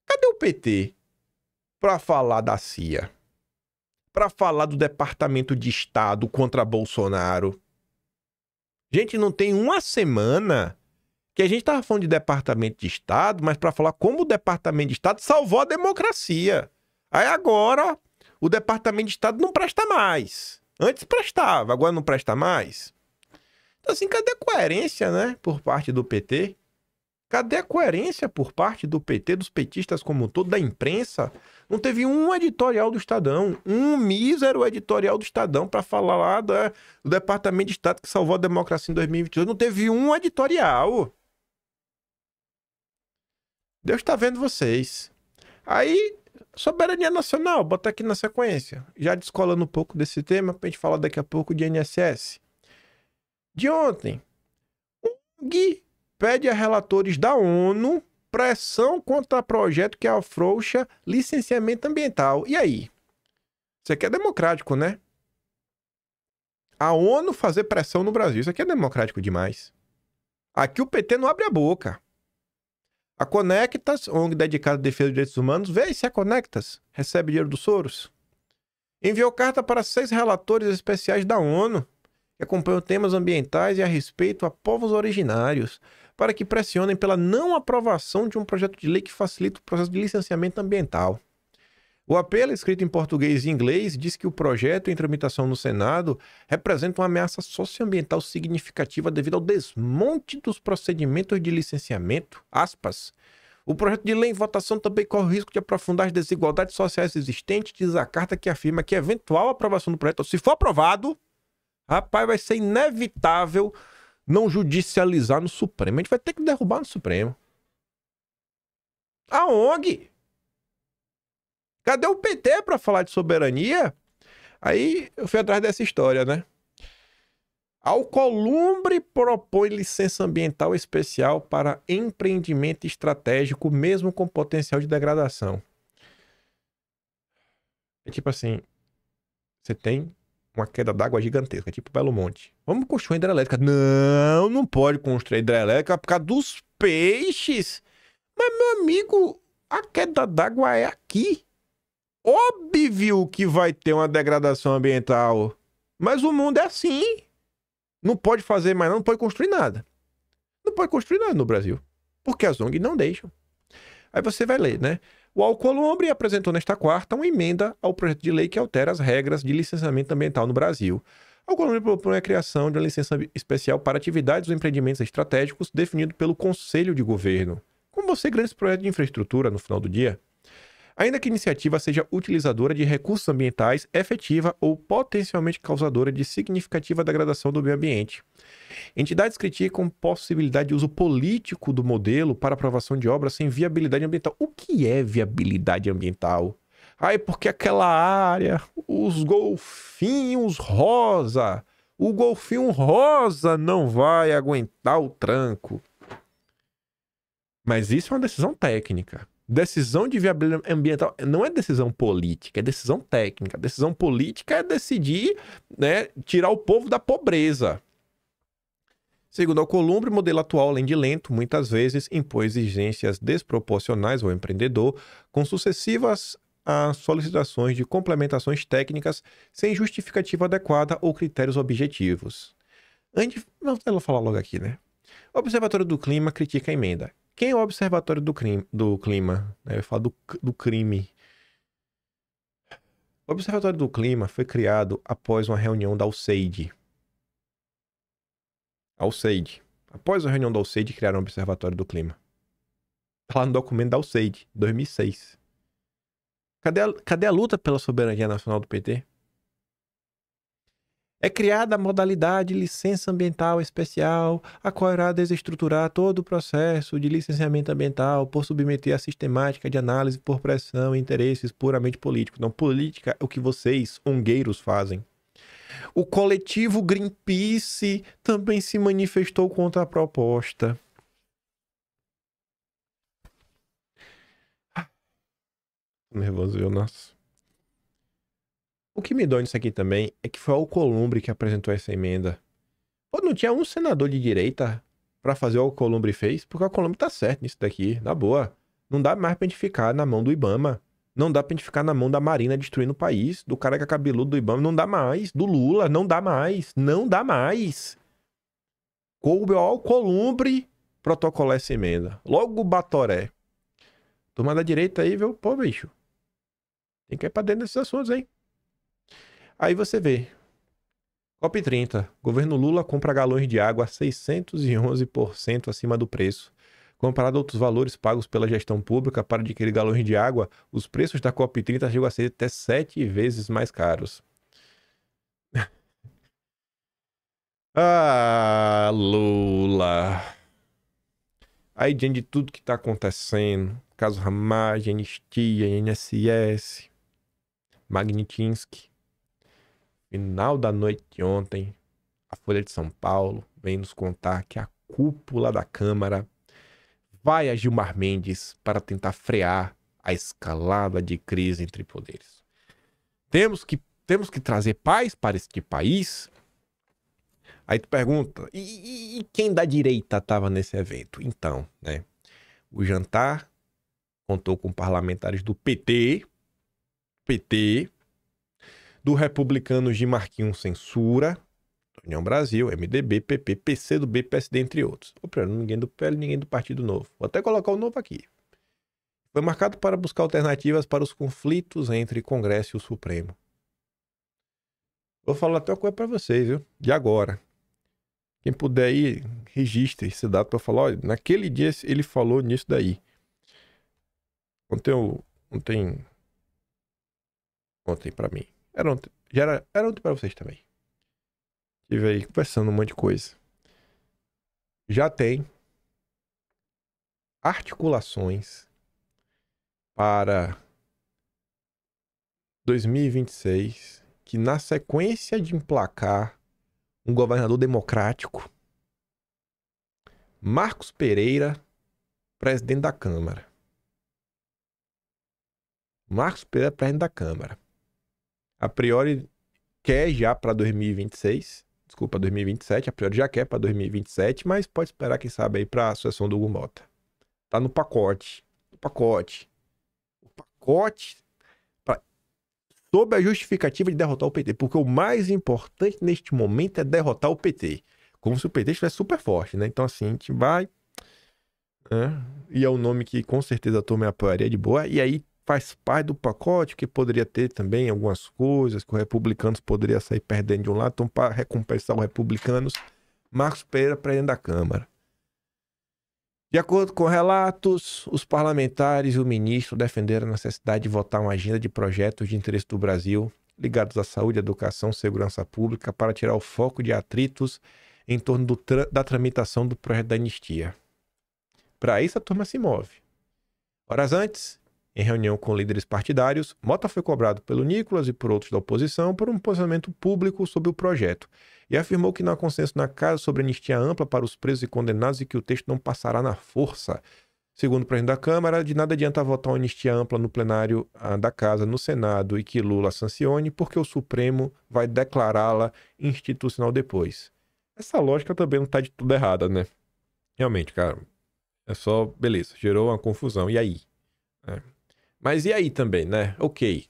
Cadê o PT para falar da CIA? Para falar do Departamento de Estado contra Bolsonaro? Gente, não tem uma semana que a gente tava falando de Departamento de Estado, mas para falar como o Departamento de Estado salvou a democracia. Aí agora o Departamento de Estado não presta mais. Antes prestava, agora não presta mais. Então, assim, cadê a coerência, né? Por parte do PT? Cadê a coerência por parte do PT, dos petistas como um todo, da imprensa? Não teve um editorial do Estadão, um mísero editorial do Estadão para falar lá do Departamento de Estado que salvou a democracia em 2022. Não teve um editorial. Deus está vendo vocês. Aí, soberania nacional, bota aqui na sequência. Já descolando um pouco desse tema, pra gente falar daqui a pouco de INSS. De ontem, ONG pede a relatores da ONU pressão contra projeto que afrouxa licenciamento ambiental. E aí? Isso aqui é democrático, né? A ONU fazer pressão no Brasil. Isso aqui é democrático demais. Aqui o PT não abre a boca. A Conectas, ONG dedicada à defesa dos direitos humanos, vê se a Conectas recebe dinheiro dos Soros. Enviou carta para 6 relatores especiais da ONU que acompanham temas ambientais e a respeito a povos originários, para que pressionem pela não aprovação de um projeto de lei que facilita o processo de licenciamento ambiental. O apelo, escrito em português e inglês, diz que o projeto em tramitação no Senado representa uma ameaça socioambiental significativa devido ao desmonte dos procedimentos de licenciamento, aspas. O projeto de lei em votação também corre o risco de aprofundar as desigualdades sociais existentes, diz a carta que afirma que a eventual aprovação do projeto, se for aprovado, rapaz, vai ser inevitável não judicializar no Supremo. A gente vai ter que derrubar no Supremo. A ONG. Cadê o PT para falar de soberania? Aí eu fui atrás dessa história, né? Alcolumbre propõe licença ambiental especial para empreendimento estratégico, mesmo com potencial de degradação. É tipo assim, você tem uma queda d'água gigantesca, tipo Belo Monte. Vamos construir hidrelétrica. Não, não pode construir hidrelétrica por causa dos peixes. Mas, meu amigo, a queda d'água é aqui. Óbvio que vai ter uma degradação ambiental. Mas o mundo é assim. Não pode fazer mais, não pode construir nada. Não pode construir nada no Brasil. Porque as ONG não deixam. Aí você vai ler, né? O Alcolumbre apresentou nesta quarta uma emenda ao projeto de lei que altera as regras de licenciamento ambiental no Brasil. O Alcolumbre propõe a criação de uma licença especial para atividades ou empreendimentos estratégicos definido pelo Conselho de Governo. Como você grandes projetos de infraestrutura no final do dia. Ainda que a iniciativa seja utilizadora de recursos ambientais, efetiva ou potencialmente causadora de significativa degradação do meio ambiente. Entidades criticam possibilidade de uso político do modelo para aprovação de obras sem viabilidade ambiental. O que é viabilidade ambiental? Ai, porque aquela área, os golfinhos rosa, o golfinho rosa não vai aguentar o tranco. Mas isso é uma decisão técnica. Decisão de viabilidade ambiental não é decisão política, é decisão técnica. Decisão política é decidir, né, tirar o povo da pobreza. Segundo Alcolumbre, o modelo atual, além de lento, muitas vezes impõe exigências desproporcionais ao empreendedor, com sucessivas solicitações de complementações técnicas sem justificativa adequada ou critérios objetivos. Vamos falar logo aqui, né? O Observatório do Clima critica a emenda. Quem é o Observatório do Clima? Eu falo do crime. O Observatório do Clima foi criado após uma reunião da USAID. Após a reunião da USAID, criaram o Observatório do Clima. Está lá no documento da USAID, 2006. Cadê a luta pela soberania nacional do PT? É criada a modalidade licença ambiental especial, a qual irá desestruturar todo o processo de licenciamento ambiental por submeter a sistemática de análise por pressão e interesses puramente políticos. Não, política é o que vocês, ongueiros, fazem. O coletivo Greenpeace também se manifestou contra a proposta. Nervoso, eu, nossa. O que me dói nisso aqui também é que foi o Alcolumbre que apresentou essa emenda. Pô, não tinha um senador de direita pra fazer o Alcolumbre fez? Porque o Alcolumbre tá certo nisso daqui, na boa. Não dá mais pra gente ficar na mão do Ibama. Não dá pra gente ficar na mão da Marina destruindo o país, do careca cabeludo do Ibama. Não dá mais. Do Lula, não dá mais. Não dá mais. Coube ao Alcolumbre protocolar essa emenda. Logo o Batoré. Turma da direita aí, viu? Pô, bicho. Tem que ir pra dentro desses assuntos, hein? Aí você vê. COP30. Governo Lula compra galões de água a 611% acima do preço. Comparado a outros valores pagos pela gestão pública para adquirir galões de água, os preços da COP30 chegam a ser até 7 vezes mais caros. Ah, Lula. Aí, diante de tudo que está acontecendo, caso Ramagem, anistia, INSS, Magnitsky, final da noite de ontem, a Folha de São Paulo vem nos contar que a cúpula da Câmara vai a Gilmar Mendes para tentar frear a escalada de crise entre poderes. Temos que trazer paz para este país. Aí tu pergunta, e quem da direita estava nesse evento? Então, né? O jantar contou com parlamentares do PT, do republicano de Marquinhos Censura, União Brasil, MDB, PP, PCdoB, PSD, entre outros. Ninguém do PL, ninguém do Partido Novo. Vou até colocar o novo aqui. Foi marcado para buscar alternativas para os conflitos entre Congresso e o Supremo. Vou falar até uma coisa para vocês, viu? De agora. Quem puder ir, registre esse dado para falar, olha, naquele dia ele falou nisso daí. Ontem para mim. Era ontem para vocês também. Estive aí conversando um monte de coisa. Já tem articulações para 2026 que, na sequência de emplacar um governador democrático, Marcos Pereira, presidente da Câmara. Marcos Pereira, presidente da Câmara. A priori quer já para 2026, desculpa, 2027, a priori já quer para 2027, mas pode esperar, quem sabe, aí para a sucessão do Hugo Mota. Tá no pacote. O pacote sob a justificativa de derrotar o PT, porque o mais importante neste momento é derrotar o PT. Como se o PT estivesse super forte, né? Então, assim, a gente vai... né? E é um nome que com certeza a turma apoiaria de boa. E aí faz parte do pacote, que poderia ter também algumas coisas que os republicanos poderiam sair perdendo de um lado. Então, para recompensar os republicanos, Marcos Pereira, presidente da Câmara. De acordo com relatos, os parlamentares e o ministro defenderam a necessidade de votar uma agenda de projetos de interesse do Brasil ligados à saúde, educação, segurança pública para tirar o foco de atritos em torno da tramitação do projeto da anistia. Para isso, a turma se move. Horas antes, em reunião com líderes partidários, Mota foi cobrado pelo Nicolas e por outros da oposição por um posicionamento público sobre o projeto e afirmou que não há consenso na casa sobre anistia ampla para os presos e condenados e que o texto não passará na força. Segundo o presidente da Câmara, de nada adianta votar uma anistia ampla no plenário da Casa, no Senado, e que Lula sancione, porque o Supremo vai declará-la inconstitucional depois. Essa lógica também não está de tudo errada, né? Realmente, cara, é só, beleza, gerou uma confusão. E aí? Mas e aí também, né? Ok.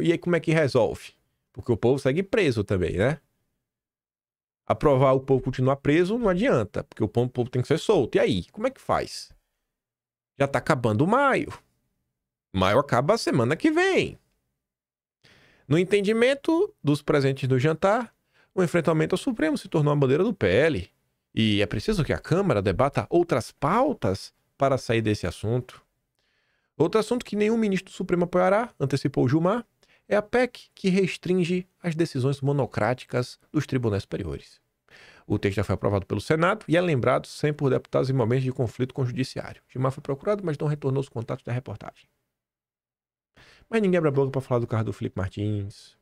E aí como é que resolve? Porque o povo segue preso também, né? Aprovar o povo continuar preso não adianta, porque o povo tem que ser solto. E aí, como é que faz? Já tá acabando maio. Maio acaba a semana que vem. No entendimento dos presentes do jantar, o enfrentamento ao Supremo se tornou a bandeira do PL. E é preciso que a Câmara debata outras pautas para sair desse assunto. Outro assunto que nenhum ministro do Supremo apoiará, antecipou Gilmar, é a PEC que restringe as decisões monocráticas dos tribunais superiores. O texto já foi aprovado pelo Senado e é lembrado sempre por deputados em momentos de conflito com o judiciário. Gilmar foi procurado, mas não retornou os contatos da reportagem. Mas ninguém abre a boca para falar do caso do Felipe Martins,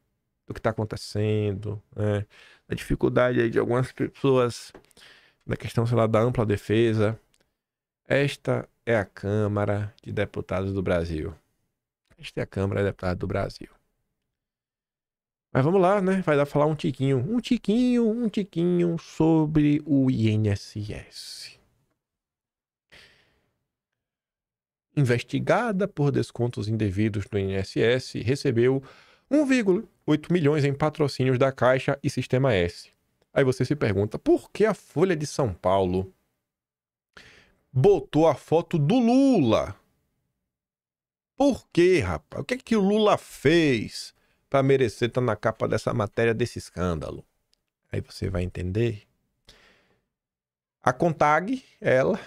do que está acontecendo, né? Da dificuldade aí de algumas pessoas na questão, sei lá, da ampla defesa. Esta é a Câmara de Deputados do Brasil. Esta é a Câmara de Deputados do Brasil. Mas vamos lá, né? Vai dar pra falar um tiquinho sobre o INSS. Investigada por descontos indevidos do INSS, recebeu 1,8 milhões em patrocínios da Caixa e Sistema S. Aí você se pergunta, por que a Folha de São Paulo botou a foto do Lula? Por quê, rapaz? O que é que o Lula fez para merecer estar na capa dessa matéria, desse escândalo? Aí você vai entender. A CONTAG, ela,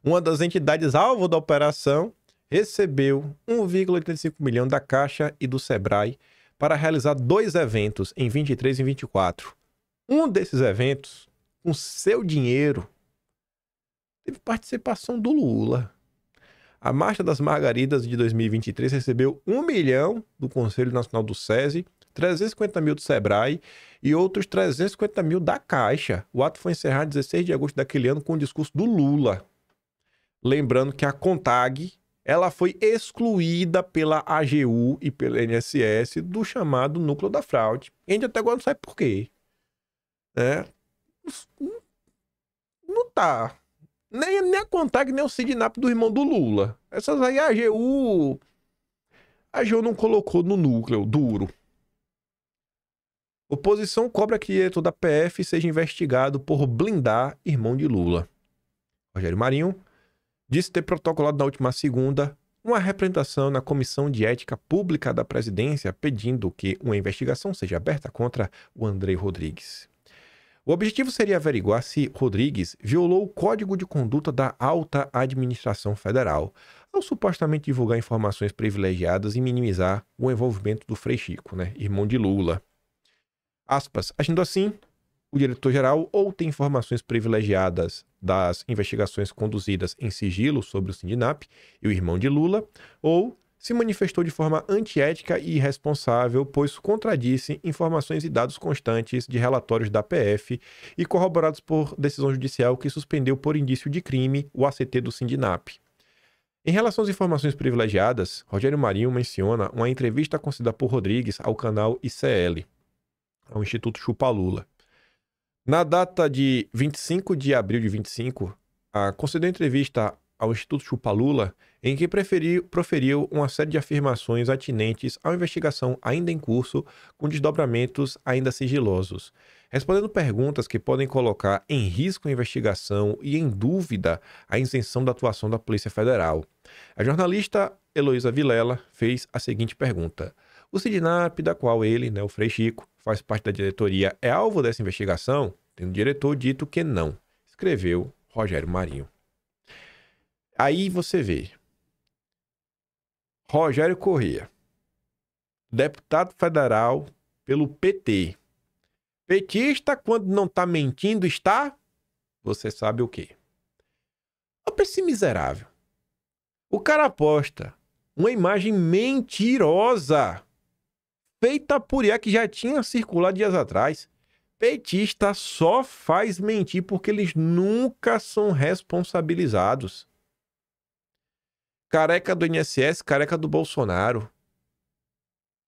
Uma das entidades alvo da operação recebeu 1,85 milhão da Caixa e do Sebrae para realizar 2 eventos em 23 e 24. Um desses eventos, com seu dinheiro, teve participação do Lula. A Marcha das Margaridas de 2023 recebeu 1 milhão do Conselho Nacional do SESI, 350 mil do Sebrae e outros 350 mil da Caixa. O ato foi encerrado em 16 de agosto daquele ano com o discurso do Lula. Lembrando que a CONTAG, ela foi excluída pela AGU e pela INSS do chamado núcleo da fraude. E a gente até agora não sabe por quê. Não tá. Nem a CONTAG, nem o Sidnap do irmão do Lula. Essas aí a AGU não colocou no núcleo duro. Oposição cobra que diretor da PF seja investigado por blindar irmão de Lula. Rogério Marinho disse ter protocolado na última segunda uma representação na Comissão de Ética Pública da Presidência pedindo que uma investigação seja aberta contra o André Rodrigues. O objetivo seria averiguar se Rodrigues violou o Código de Conduta da Alta Administração Federal ao supostamente divulgar informações privilegiadas e minimizar o envolvimento do Frei Chico, irmão de Lula. Aspas, agindo assim, o diretor-geral ou tem informações privilegiadas das investigações conduzidas em sigilo sobre o Sidnap e o irmão de Lula, ou se manifestou de forma antiética e irresponsável, pois contradisse informações e dados constantes de relatórios da PF e corroborados por decisão judicial que suspendeu por indício de crime o ACT do Sidnap. Em relação às informações privilegiadas, Rogério Marinho menciona uma entrevista concedida por Rodrigues ao canal ICL, ao Instituto Chupa Lula. Na data de 25 de abril de 25, concedeu entrevista ao Instituto Chupa Lula, em que proferiu uma série de afirmações atinentes à investigação ainda em curso, com desdobramentos ainda sigilosos, respondendo perguntas que podem colocar em risco a investigação e em dúvida a isenção da atuação da Polícia Federal. A jornalista Heloísa Vilela fez a seguinte pergunta: o Sidnap, da qual ele, o Frei Chico, faz parte da diretoria, é alvo dessa investigação? Tendo o diretor dito que não, escreveu Rogério Marinho. Aí você vê. Rogério Corrêa, deputado federal pelo PT. Petista, quando não está mentindo, está? Você sabe o quê? Olha esse miserável. O cara posta uma imagem mentirosa feita por IA que já tinha circulado dias atrás. Petista só faz mentir porque eles nunca são responsabilizados. Careca do INSS, careca do Bolsonaro.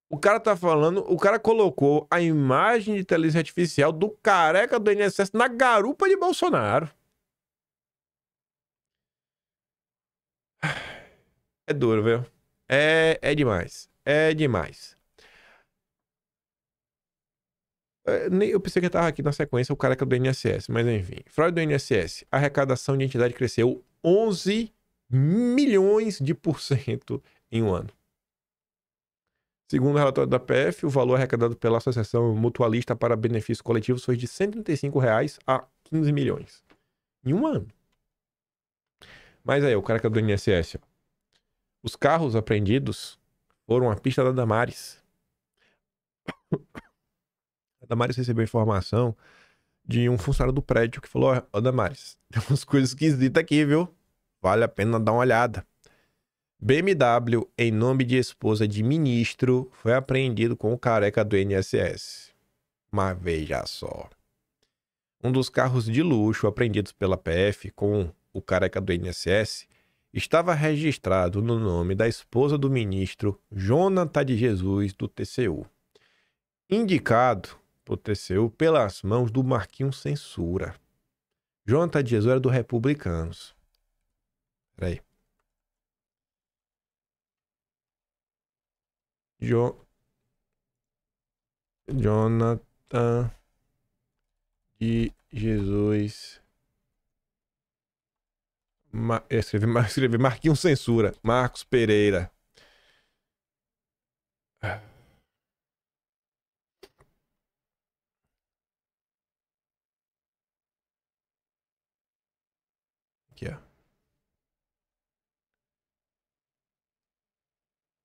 O cara tá falando, o cara colocou a imagem de inteligência artificial do careca do INSS na garupa de Bolsonaro. É duro, viu? É demais. É demais. Eu pensei que tava aqui na sequência o careca do INSS, mas enfim. Fraude do INSS. A arrecadação de entidade cresceu 11 milhões de % em um ano. Segundo o relatório da PF, o valor arrecadado pela Associação Mutualista para Benefícios Coletivos foi de R$ 135 a 15 milhões. Em um ano. Mas aí, o careca do INSS. Os carros apreendidos foram à pista da Damares. A Damares recebeu informação de um funcionário do prédio que falou: ó, Damares, tem umas coisas esquisitas aqui, viu? Vale a pena dar uma olhada. BMW, em nome de esposa de ministro, foi apreendido com o careca do INSS. Mas veja só. Um dos carros de luxo apreendidos pela PF com o careca do INSS estava registrado no nome da esposa do ministro Jonathan de Jesus, do TCU. Indicado por TCU pelas mãos do Marquinhos Censura. Jonathan de Jesus era do Republicanos. Peraí. Jonathan de Jesus. Eu escrevi Marquinhos Censura. Marcos Pereira. Aqui, ó.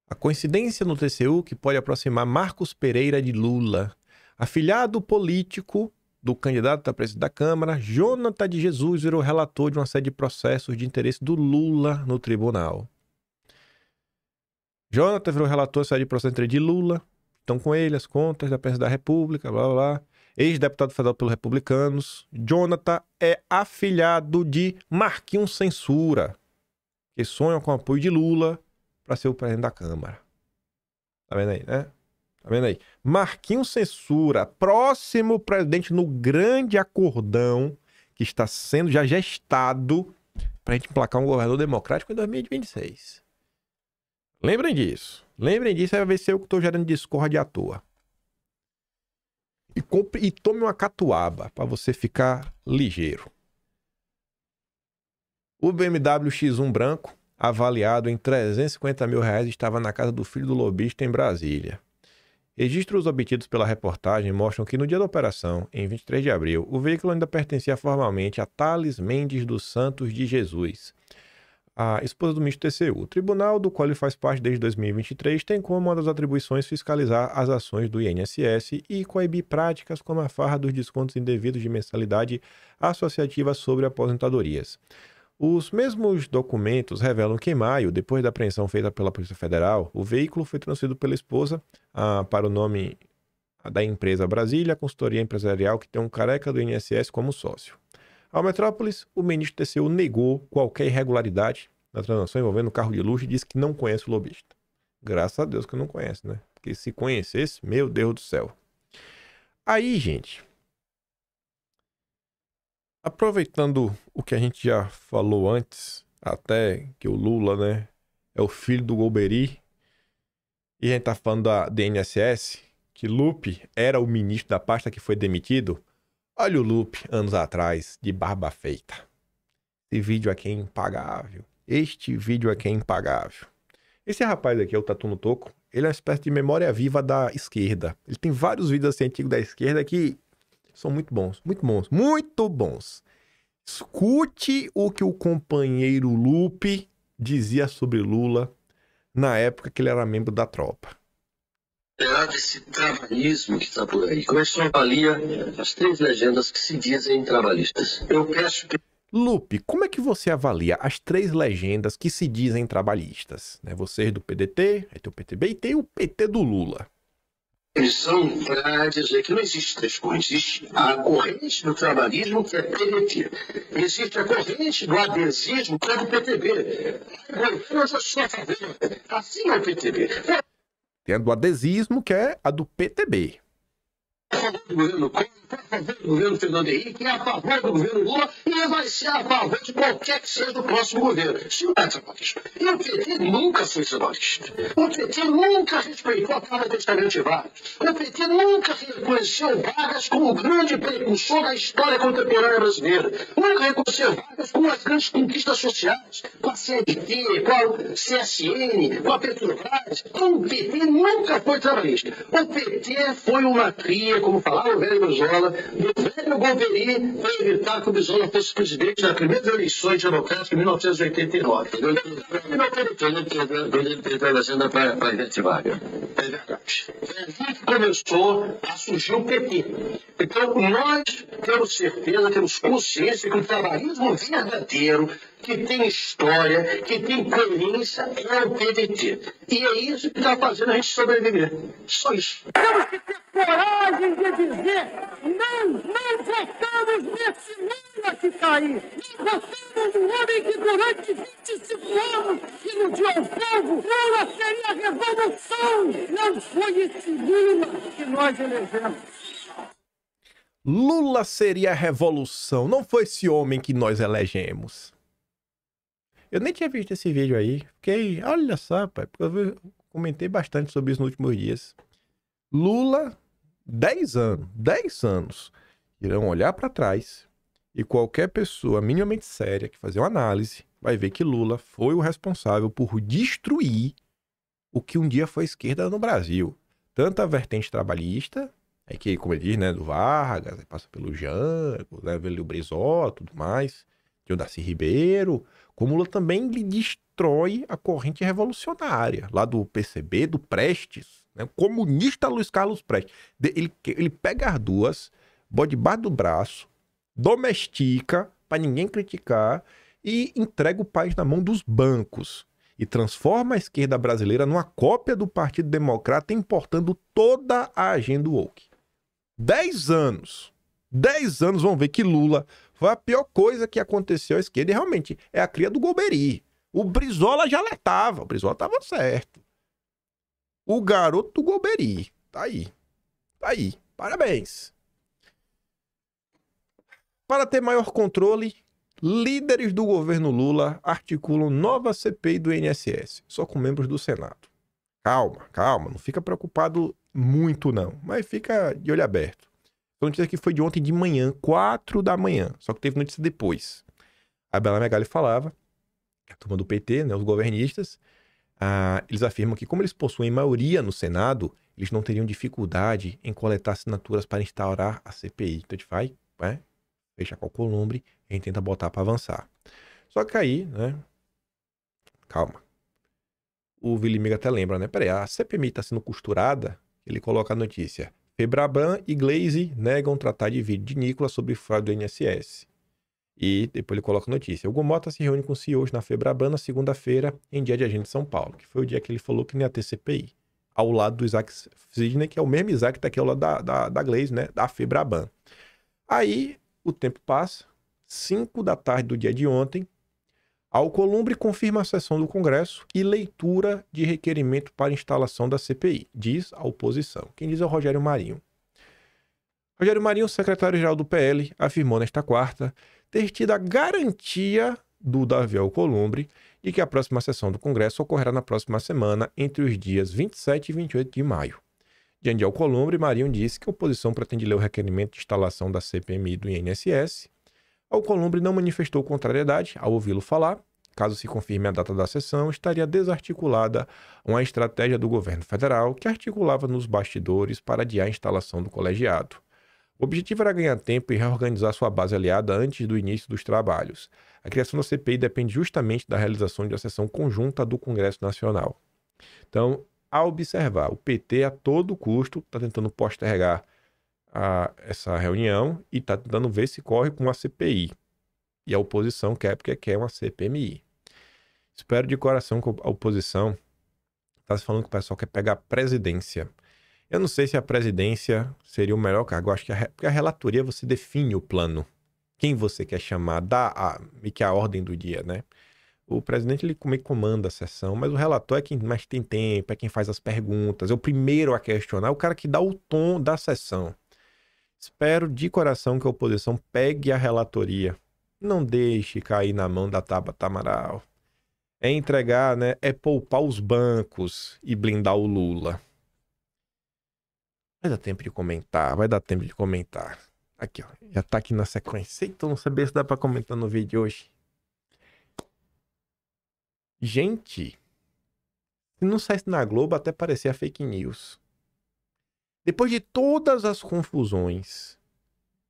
A coincidência no TCU que pode aproximar Marcos Pereira de Lula. Afilhado político do candidato a presidente da Câmara, Jonathan de Jesus virou relator de uma série de processos de interesse do Lula no tribunal. Jonathan virou relator de uma série de processos de interesse de Lula. Estão com ele as contas da presidência da República, blá blá blá. Ex-deputado federal pelos republicanos. Jonathan é afilhado de Marquinhos Censura, que sonha com o apoio de Lula para ser o presidente da Câmara. Tá vendo aí, né? Tá vendo aí? Marquinhos Censura, próximo presidente no grande acordão que está sendo já gestado para a gente emplacar um governador democrático em 2026. Lembrem disso. Lembrem disso, aí vai ver se eu que estou gerando discórdia à toa. E tome uma catuaba para você ficar ligeiro. O BMW X1 branco, avaliado em R$350 mil, estava na casa do filho do lobista em Brasília. Registros obtidos pela reportagem mostram que no dia da operação, em 23 de abril, o veículo ainda pertencia formalmente a Thales Mendes dos Santos de Jesus, a esposa do ministro TCU. O tribunal, do qual ele faz parte desde 2023, tem como uma das atribuições fiscalizar as ações do INSS e coibir práticas como a farra dos descontos indevidos de mensalidade associativa sobre aposentadorias. Os mesmos documentos revelam que em maio, depois da apreensão feita pela Polícia Federal, o veículo foi transferido pela esposa para o nome da empresa Brasília Consultoria Empresarial, que tem um careca do INSS como sócio. Ao Metrópolis, o ministro TCU negou qualquer irregularidade na transação envolvendo o carro de luxo e disse que não conhece o lobista. Graças a Deus que não conhece, né? Porque se conhecesse, meu Deus do céu. Aí, gente, aproveitando o que a gente já falou antes, até que o Lula, né, é o filho do Golbery, e a gente tá falando da INSS, que Lupe era o ministro da pasta que foi demitido. Olha o Lupe, anos atrás, de barba feita. Esse vídeo aqui é impagável. Este vídeo aqui é impagável. Esse rapaz aqui é o Tatu no Toco. Ele é uma espécie de memória viva da esquerda. Ele tem vários vídeos assim antigos da esquerda que são muito bons, muito bons, muito bons. Escute o que o companheiro Lupe dizia sobre Lula na época que ele era membro da tropa. Esse trabalhismo que está por aí. Como é que você avalia as 3 legendas que se dizem trabalhistas? Eu peço que... Lupe, como é que você avalia as 3 legendas que se dizem trabalhistas? Né? Vocês do PDT, aí tem o PTB e tem o PT do Lula. Eles são para dizer que não existe 3 coisas. Existe a corrente do trabalhismo, que é PDT. Existe a corrente do adesismo, que é do PTB. Eu sou a favor. Assim é o PTB. Tem a do adesismo, que é a do PTB. Do governo Fernando Henrique, é a favor do governo Lula e vai ser a favor de qualquer que seja o próximo governo. Isso não é trabalhista. E o PT nunca foi trabalhista. O PT nunca respeitou a Carta Testamento de Vargas. O PT nunca reconheceu Vargas como o grande precursor da história contemporânea brasileira. Nunca reconheceu Vargas como as grandes conquistas sociais, com a CLT, com a CSN, com a Petrobras. Então, o PT nunca foi trabalhista. O PT foi uma cria, como falava o velho Brizola, do velho Golbery, para evitar que o Brizola fosse presidente nas primeiras eleições democráticas em 1989. Ele perdeu a legenda para Ivete Vargas. É verdade. É ali que começou a surgir o PT. Então, nós temos certeza, temos consciência que o trabalhismo verdadeiro, que tem história, que tem coerência, é o PDT. E é isso que está fazendo a gente sobreviver. Só isso. Temos que ter coragem de dizer: não votamos nesse Lula que está aí. Não votamos no homem que durante 25 anos iludiu o povo. Lula seria a revolução. Não foi esse Lula que nós elegemos. Lula seria a revolução. Não foi esse homem que nós elegemos. Eu nem tinha visto esse vídeo aí. Fiquei, olha só, pai, porque eu comentei bastante sobre isso nos últimos dias. Lula, 10 anos, irão olhar para trás e qualquer pessoa minimamente séria que fazer uma análise vai ver que Lula foi o responsável por destruir o que um dia foi esquerda no Brasil. Tanto a vertente trabalhista, é que, como ele diz, né, do Vargas, passa pelo Janco, né, pelo Brizola, tudo mais. de Darcy Ribeiro, como Lula também lhe destrói a corrente revolucionária, lá do PCB, do Prestes, né? O comunista Luiz Carlos Prestes. Ele pega as duas, bota debaixo do braço, domestica, para ninguém criticar, e entrega o país na mão dos bancos. E transforma a esquerda brasileira numa cópia do Partido Democrata, importando toda a agenda woke. 10 anos. 10 anos vão ver que Lula foi a pior coisa que aconteceu à esquerda. E realmente é a cria do Golbery. O Brizola já alertava. O Brizola estava certo. O garoto do Golbery. Tá aí. Tá aí. Parabéns. Para ter maior controle, líderes do governo Lula articulam nova CPI do INSS, só com membros do Senado. Calma, calma, não fica preocupado muito não, mas fica de olho aberto. A notícia aqui foi de ontem de manhã, 4 da manhã, só que teve notícia depois. A Bela Megali falava, a turma do PT, né, os governistas, eles afirmam que como eles possuem maioria no Senado, eles não teriam dificuldade em coletar assinaturas para instaurar a CPI. Então a gente vai, né, fecha com o Alcolumbre e a gente tenta botar para avançar. Só que aí, né, calma. O William até lembra, né? Peraí, a CPMI está sendo costurada. Ele coloca a notícia. Febraban e Glaze negam tratar de vídeo de Nicolas sobre fraude do INSS. E depois ele coloca a notícia. O Gomota se reúne com CEOs na Febraban na segunda-feira, em dia de agenda de São Paulo, que foi o dia que ele falou que não ia ter CPI. Ao lado do Isaac Sidney, que é o mesmo Isaac que está aqui ao lado da Glaze, né? Da Febraban. Aí o tempo passa. 5 da tarde do dia de ontem. Alcolumbre confirma a sessão do Congresso e leitura de requerimento para instalação da CPI, diz a oposição. Quem diz é o Rogério Marinho. Rogério Marinho, secretário-geral do PL, afirmou nesta quarta ter tido a garantia do Davi Alcolumbre de que a próxima sessão do Congresso ocorrerá na próxima semana, entre os dias 27 e 28 de maio. Diante de Alcolumbre, Marinho disse que a oposição pretende ler o requerimento de instalação da CPMI do INSS. Alcolumbre não manifestou contrariedade ao ouvi-lo falar. Caso se confirme a data da sessão, estaria desarticulada uma estratégia do governo federal que articulava nos bastidores para adiar a instalação do colegiado. O objetivo era ganhar tempo e reorganizar sua base aliada antes do início dos trabalhos. A criação da CPI depende justamente da realização de uma sessão conjunta do Congresso Nacional. Então, a observar, o PT a todo custo está tentando postergar essa reunião e está tentando ver se corre com a CPI. E a oposição quer porque quer uma CPMI. Espero de coração que a oposição está se falando que o pessoal quer pegar a presidência. Eu não sei se a presidência seria o melhor cargo. Eu acho que porque a relatoria você define o plano. Quem você quer chamar, dá que a ordem do dia, né? O presidente ele comanda a sessão, mas o relator é quem mais tem tempo, é quem faz as perguntas, é o primeiro a questionar, é o cara que dá o tom da sessão. Espero de coração que a oposição pegue a relatoria. Não deixe cair na mão da Tabata Amaral. É entregar, né? É poupar os bancos e blindar o Lula. Vai dar tempo de comentar, vai dar tempo de comentar. Aqui, ó. Já tá aqui na sequência. Então não sabia se dá pra comentar no vídeo de hoje. Gente, se não saísse na Globo, até parecia fake news. Depois de todas as confusões,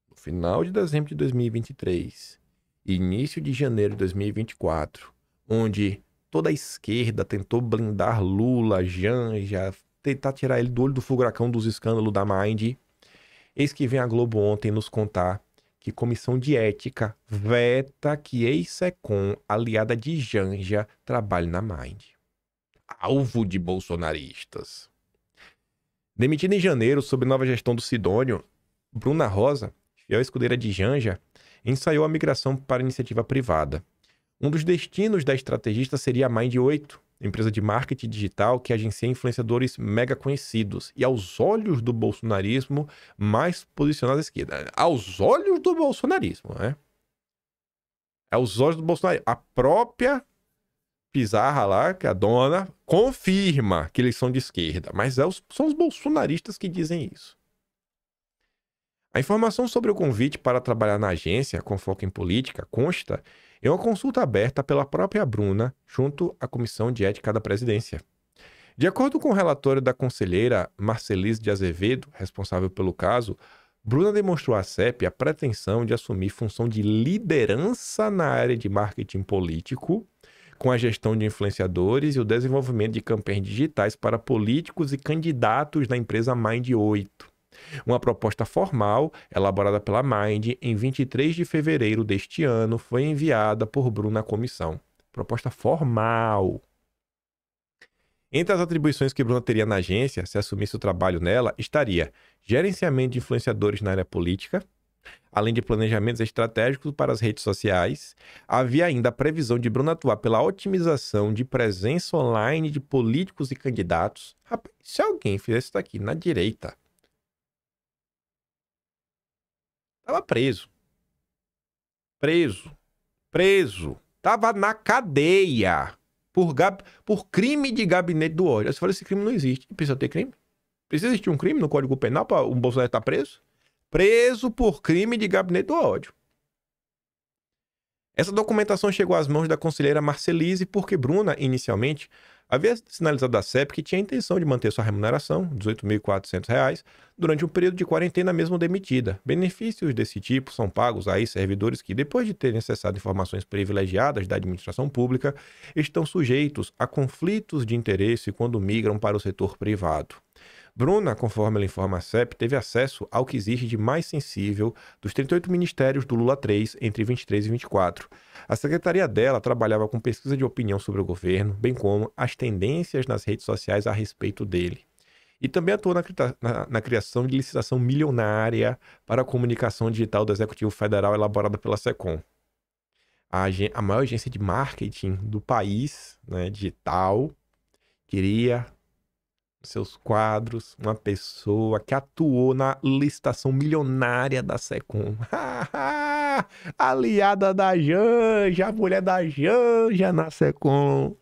no final de dezembro de 2023, início de janeiro de 2024, onde toda a esquerda tentou blindar Lula, Janja, tentar tirar ele do olho do furacão dos escândalos da Mind, eis que vem a Globo ontem nos contar que Comissão de Ética veta que ex-Secom, aliada de Janja, trabalhe na Mind. Alvo de bolsonaristas. Demitida em janeiro sob nova gestão do Sidônio, Bruna Rosa, fiel escudeira de Janja, ensaiou a migração para iniciativa privada. Um dos destinos da estrategista seria a Mind 8, empresa de marketing digital que agencia influenciadores mega conhecidos e, aos olhos do bolsonarismo, mais posicionada à esquerda. Aos olhos do bolsonarismo, né? Aos olhos do bolsonarismo. A própria Pizarra lá, que é a dona, confirma que eles são de esquerda, mas são os bolsonaristas que dizem isso. A informação sobre o convite para trabalhar na agência, com foco em política, consta em uma consulta aberta pela própria Bruna, junto à Comissão de Ética da Presidência. De acordo com o relatório da conselheira Marcelise de Azevedo, responsável pelo caso, Bruna demonstrou à CEP a pretensão de assumir função de liderança na área de marketing político, com a gestão de influenciadores e o desenvolvimento de campanhas digitais para políticos e candidatos da empresa Mind 8. Uma proposta formal, elaborada pela Mind em 23 de fevereiro deste ano, foi enviada por Bruna à comissão. Proposta formal. Entre as atribuições que Bruna teria na agência, se assumisse o trabalho nela, estaria gerenciamento de influenciadores na área política, além de planejamentos estratégicos para as redes sociais. Havia ainda a previsão de Bruna atuar pela otimização de presença online de políticos e candidatos. Rapaz, se alguém fizesse isso aqui na direita, estava preso. Tava na cadeia por crime de gabinete do ódio. Aí você fala, esse crime não existe. Precisa ter crime? Precisa existir um crime no Código Penal para o Bolsonaro estar preso? Preso por crime de gabinete do ódio. Essa documentação chegou às mãos da conselheira Marcelise porque Bruna, inicialmente, havia sinalizado à CEP que tinha a intenção de manter sua remuneração, R$ 18.400, durante um período de quarentena mesmo demitida. Benefícios desse tipo são pagos a servidores que, depois de terem acessado informações privilegiadas da administração pública, estão sujeitos a conflitos de interesse quando migram para o setor privado. Bruna, conforme ela informa a CEP, teve acesso ao que existe de mais sensível dos 38 ministérios do Lula 3 entre 23 e 24. A secretaria dela trabalhava com pesquisa de opinião sobre o governo, bem como as tendências nas redes sociais a respeito dele. E também atuou na criação de licitação milionária para a comunicação digital do Executivo Federal elaborada pela SECOM. A maior agência de marketing do país, né, digital, queria seus quadros uma pessoa que atuou na licitação milionária da SECOM. Aliada da Janja, a mulher da Janja na SECOM.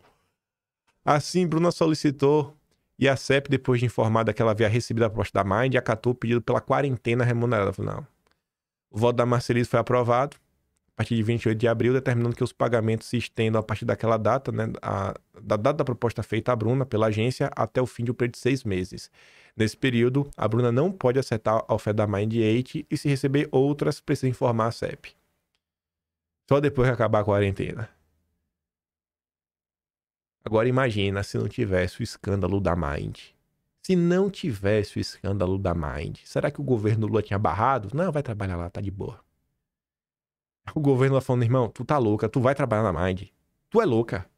Assim, Bruna solicitou e a CEP, depois de informada que ela havia recebido a proposta da Mind, acatou o pedido pela quarentena remunerada. Não. O voto da Marcelise foi aprovado a partir de 28 de abril, determinando que os pagamentos se estendam a partir daquela data, né, da data da proposta feita à Bruna pela agência até o fim de um período de 6 meses. Nesse período, a Bruna não pode aceitar a oferta da Mind 8 e, se receber outras, precisa informar a CEP. Só depois que acabar a quarentena. Agora imagina se não tivesse o escândalo da Mind. Se não tivesse o escândalo da Mind, será que o governo Lula tinha barrado? Não, vai trabalhar lá, tá de boa. O governo lá falando, irmão, tu tá louca, tu vai trabalhar na Mind. Tu é louca.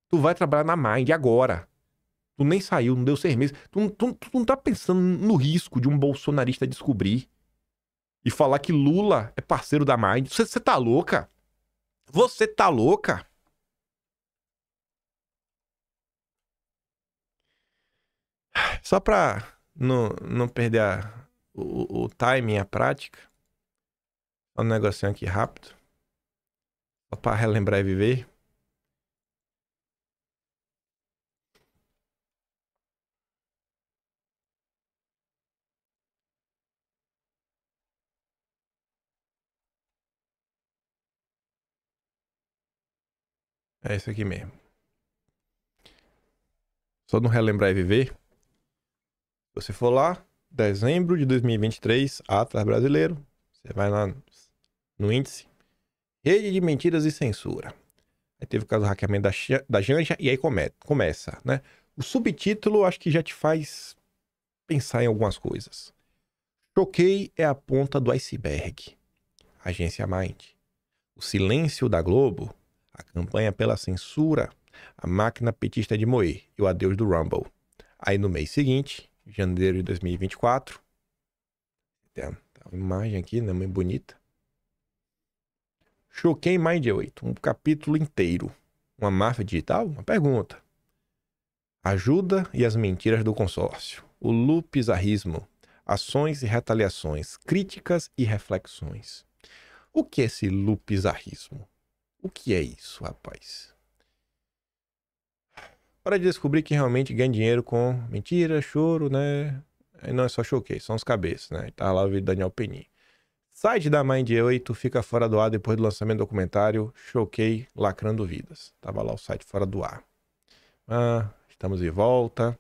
Tu vai trabalhar na Mind agora. Tu nem saiu, não deu 6 meses. Tu não tá pensando no risco de um bolsonarista descobrir e falar que Lula é parceiro da Mind. Você tá louca? Você tá louca? Só pra não perder o timing, a prática, um negocinho aqui rápido, só pra relembrar e viver. É isso aqui mesmo. Só não relembrar e viver. Se você for lá, dezembro de 2023, Atlas Brasileiro, você vai lá no índice, rede de mentiras e censura. Aí teve o caso do hackeamento da Janja e aí começa, né? O subtítulo acho que já te faz pensar em algumas coisas. Choquei é a ponta do iceberg. Agência Mind. O silêncio da Globo. A campanha pela censura. A máquina petista de moer e o adeus do Rumble. Aí no mês seguinte, janeiro de 2024. Tem uma imagem aqui, né? Muito bonita. Choquei Mind 8. Um capítulo inteiro. Uma máfia digital? Uma pergunta. Ajuda e as mentiras do consórcio. O lupizarrismo. Ações e retaliações. Críticas e reflexões. O que é esse lupizarrismo? O que é isso, rapaz? Hora de descobrir que realmente ganha dinheiro com mentira, choro, né? E não é só choquei, são os cabeças, né? Tá lá o vídeo do Daniel Penin. Site da Mind 8 fica fora do ar depois do lançamento do documentário Choquei Lacrando Vidas. Tava lá o site fora do ar. Estamos de volta.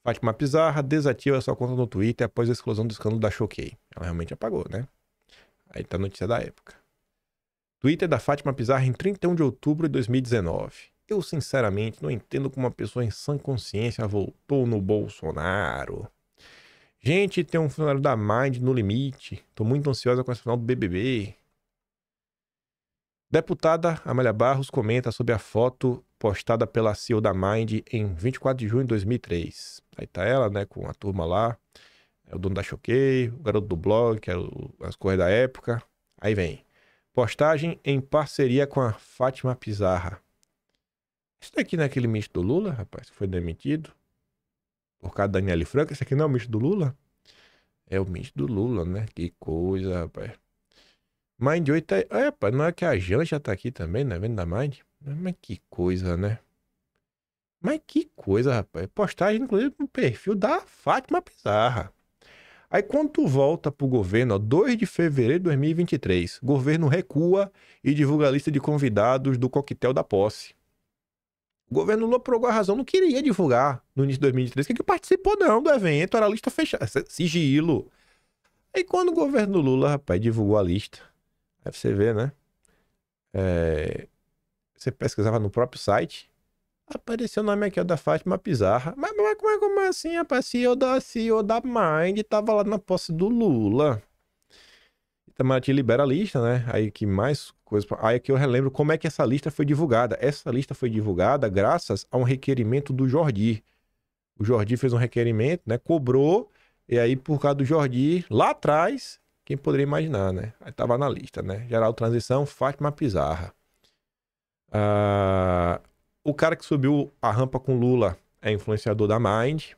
Fátima Pizarra desativa sua conta no Twitter após a explosão do escândalo da Choquei. Ela realmente apagou, né? Aí tá a notícia da época. Twitter da Fátima Pizarra em 31 de outubro de 2019. Eu, sinceramente, não entendo como uma pessoa em sã consciência voltou no Bolsonaro. Gente, tem um funcionário da Mind no limite. Tô muito ansiosa com esse final do BBB. Deputada Amália Barros comenta sobre a foto postada pela CEO da Mind em 24 de junho de 2003. Aí tá ela, né, com a turma lá. É o dono da Choquei, o garoto do blog, que era as coisas da época. Aí vem. Postagem em parceria com a Fátima Pizarra. Isso daqui não é aquele misto do Lula, rapaz, que foi demitido por causa da Daniele Franco. Esse aqui não é o misto do Lula? É o misto do Lula, né? Que coisa, rapaz. Mind 8 é... rapaz, não é que a Jana já tá aqui também, né? Vendo da Mind? Mas que coisa, né? Mas que coisa, rapaz. Postagem, inclusive, no perfil da Fátima Pizarra. Aí quando tu volta pro governo, ó, 2 de fevereiro de 2023, governo recua e divulga a lista de convidados do coquetel da posse. O governo Lula, por alguma razão, não queria divulgar no início de 2023, que participou não do evento, era a lista fechada, sigilo. Aí quando o governo Lula, rapaz, divulgou a lista, aí você vê, né? Você pesquisava no próprio site, apareceu o nome aqui, ó, da Fátima Pizarra. Mas como assim, rapaz? CEO da Mind tava lá na posse do Lula. Itamaraty libera a lista, né? Aí que mais coisa. Aí aqui eu relembro como é que essa lista foi divulgada. Essa lista foi divulgada graças a um requerimento do Jordi. O Jordi fez um requerimento, né? Cobrou. E aí, por causa do Jordi, lá atrás, quem poderia imaginar, né? Aí tava na lista, né? Geral Transição, Fátima Pizarra. O cara que subiu a rampa com Lula é influenciador da Mind.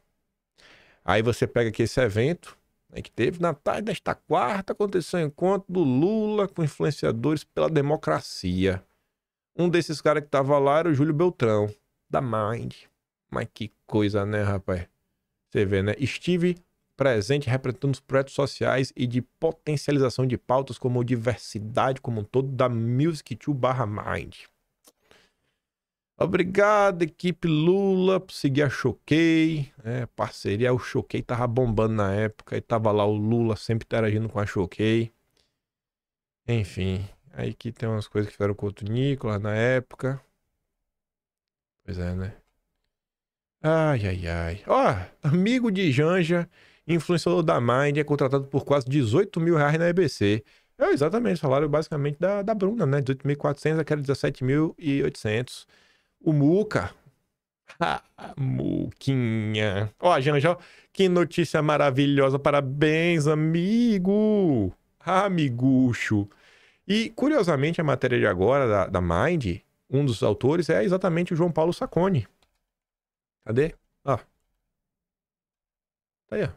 Aí você pega aqui esse evento, né, que teve na tarde desta quarta, aconteceu o encontro do Lula com influenciadores pela democracia. Um desses caras que tava lá era o Júlio Beltrão, da Mind. Mas que coisa, né, rapaz? Você vê, né? Estive presente representando os projetos sociais e de potencialização de pautas como diversidade como um todo da Music 2/Mind. Obrigado, equipe Lula, por seguir a Choquei. Parceria, o Choquei tava bombando na época e tava lá o Lula sempre interagindo com a Choquei. Enfim, aí aqui tem umas coisas que fizeram com o Couto Nicolas na época. Pois é, né? Ai. Ó, amigo de Janja, influenciador da Mind, é contratado por quase 18 mil reais na EBC. Exatamente, salário basicamente da Bruna, né? 18.400, aquela 17.800. O Muca. Muquinha. Ó, Janja, que notícia maravilhosa. Parabéns, amigo. Amigucho. E, curiosamente, a matéria de agora da Mind, um dos autores é exatamente o João Paulo Sacconi. Cadê? Ó. Tá aí, ó.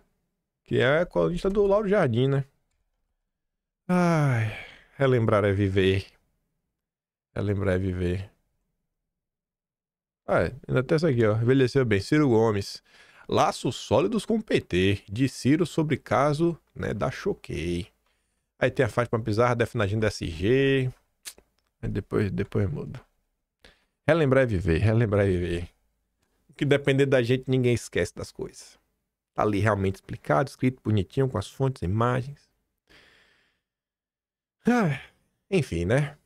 Que é colunista do Lauro Jardim, né? Ai. Relembrar é viver. Relembrar é viver. Ainda tem essa aqui, ó. Envelheceu bem. Ciro Gomes. Laços sólidos com o PT. De Ciro sobre caso, né, da Choquei. Aí tem a Fátima Pizarra defendendo a agenda SG. Aí depois muda. Relembrar é viver. Relembrar é viver. O que depender da gente, ninguém esquece das coisas. Tá ali realmente explicado, escrito bonitinho, com as fontes, imagens. Enfim, né?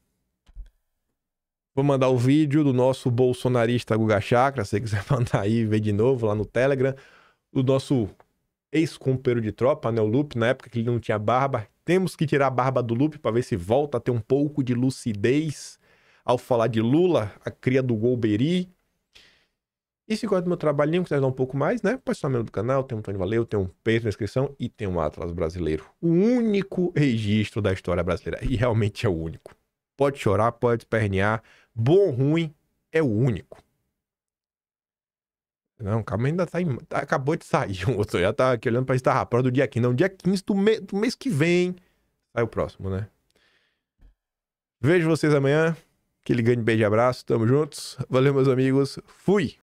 Vou mandar o vídeo do nosso bolsonarista Guga Chakra, se você quiser mandar aí e ver de novo lá no Telegram. O nosso ex-companheiro de tropa, né, o Lupe, na época que ele não tinha barba. Temos que tirar a barba do Lupe para ver se volta a ter um pouco de lucidez ao falar de Lula, a cria do Golbery. E se gosta do meu trabalhinho, quiser dar um pouco mais, né? Pode ser membro do canal, tem um Tony Valeu, tem um Patreon na descrição e tem um Atlas Brasileiro. O único registro da história brasileira. E realmente é o único. Pode chorar, pode espernear. Bom ou ruim, é o único. Não, calma, ainda tá, acabou de sair um outro. Já tá aqui olhando pra estar pronto do dia 15. Não, dia 15 do mês que vem. Sai o próximo, né? Vejo vocês amanhã. Aquele grande beijo e abraço. Tamo juntos. Valeu, meus amigos. Fui!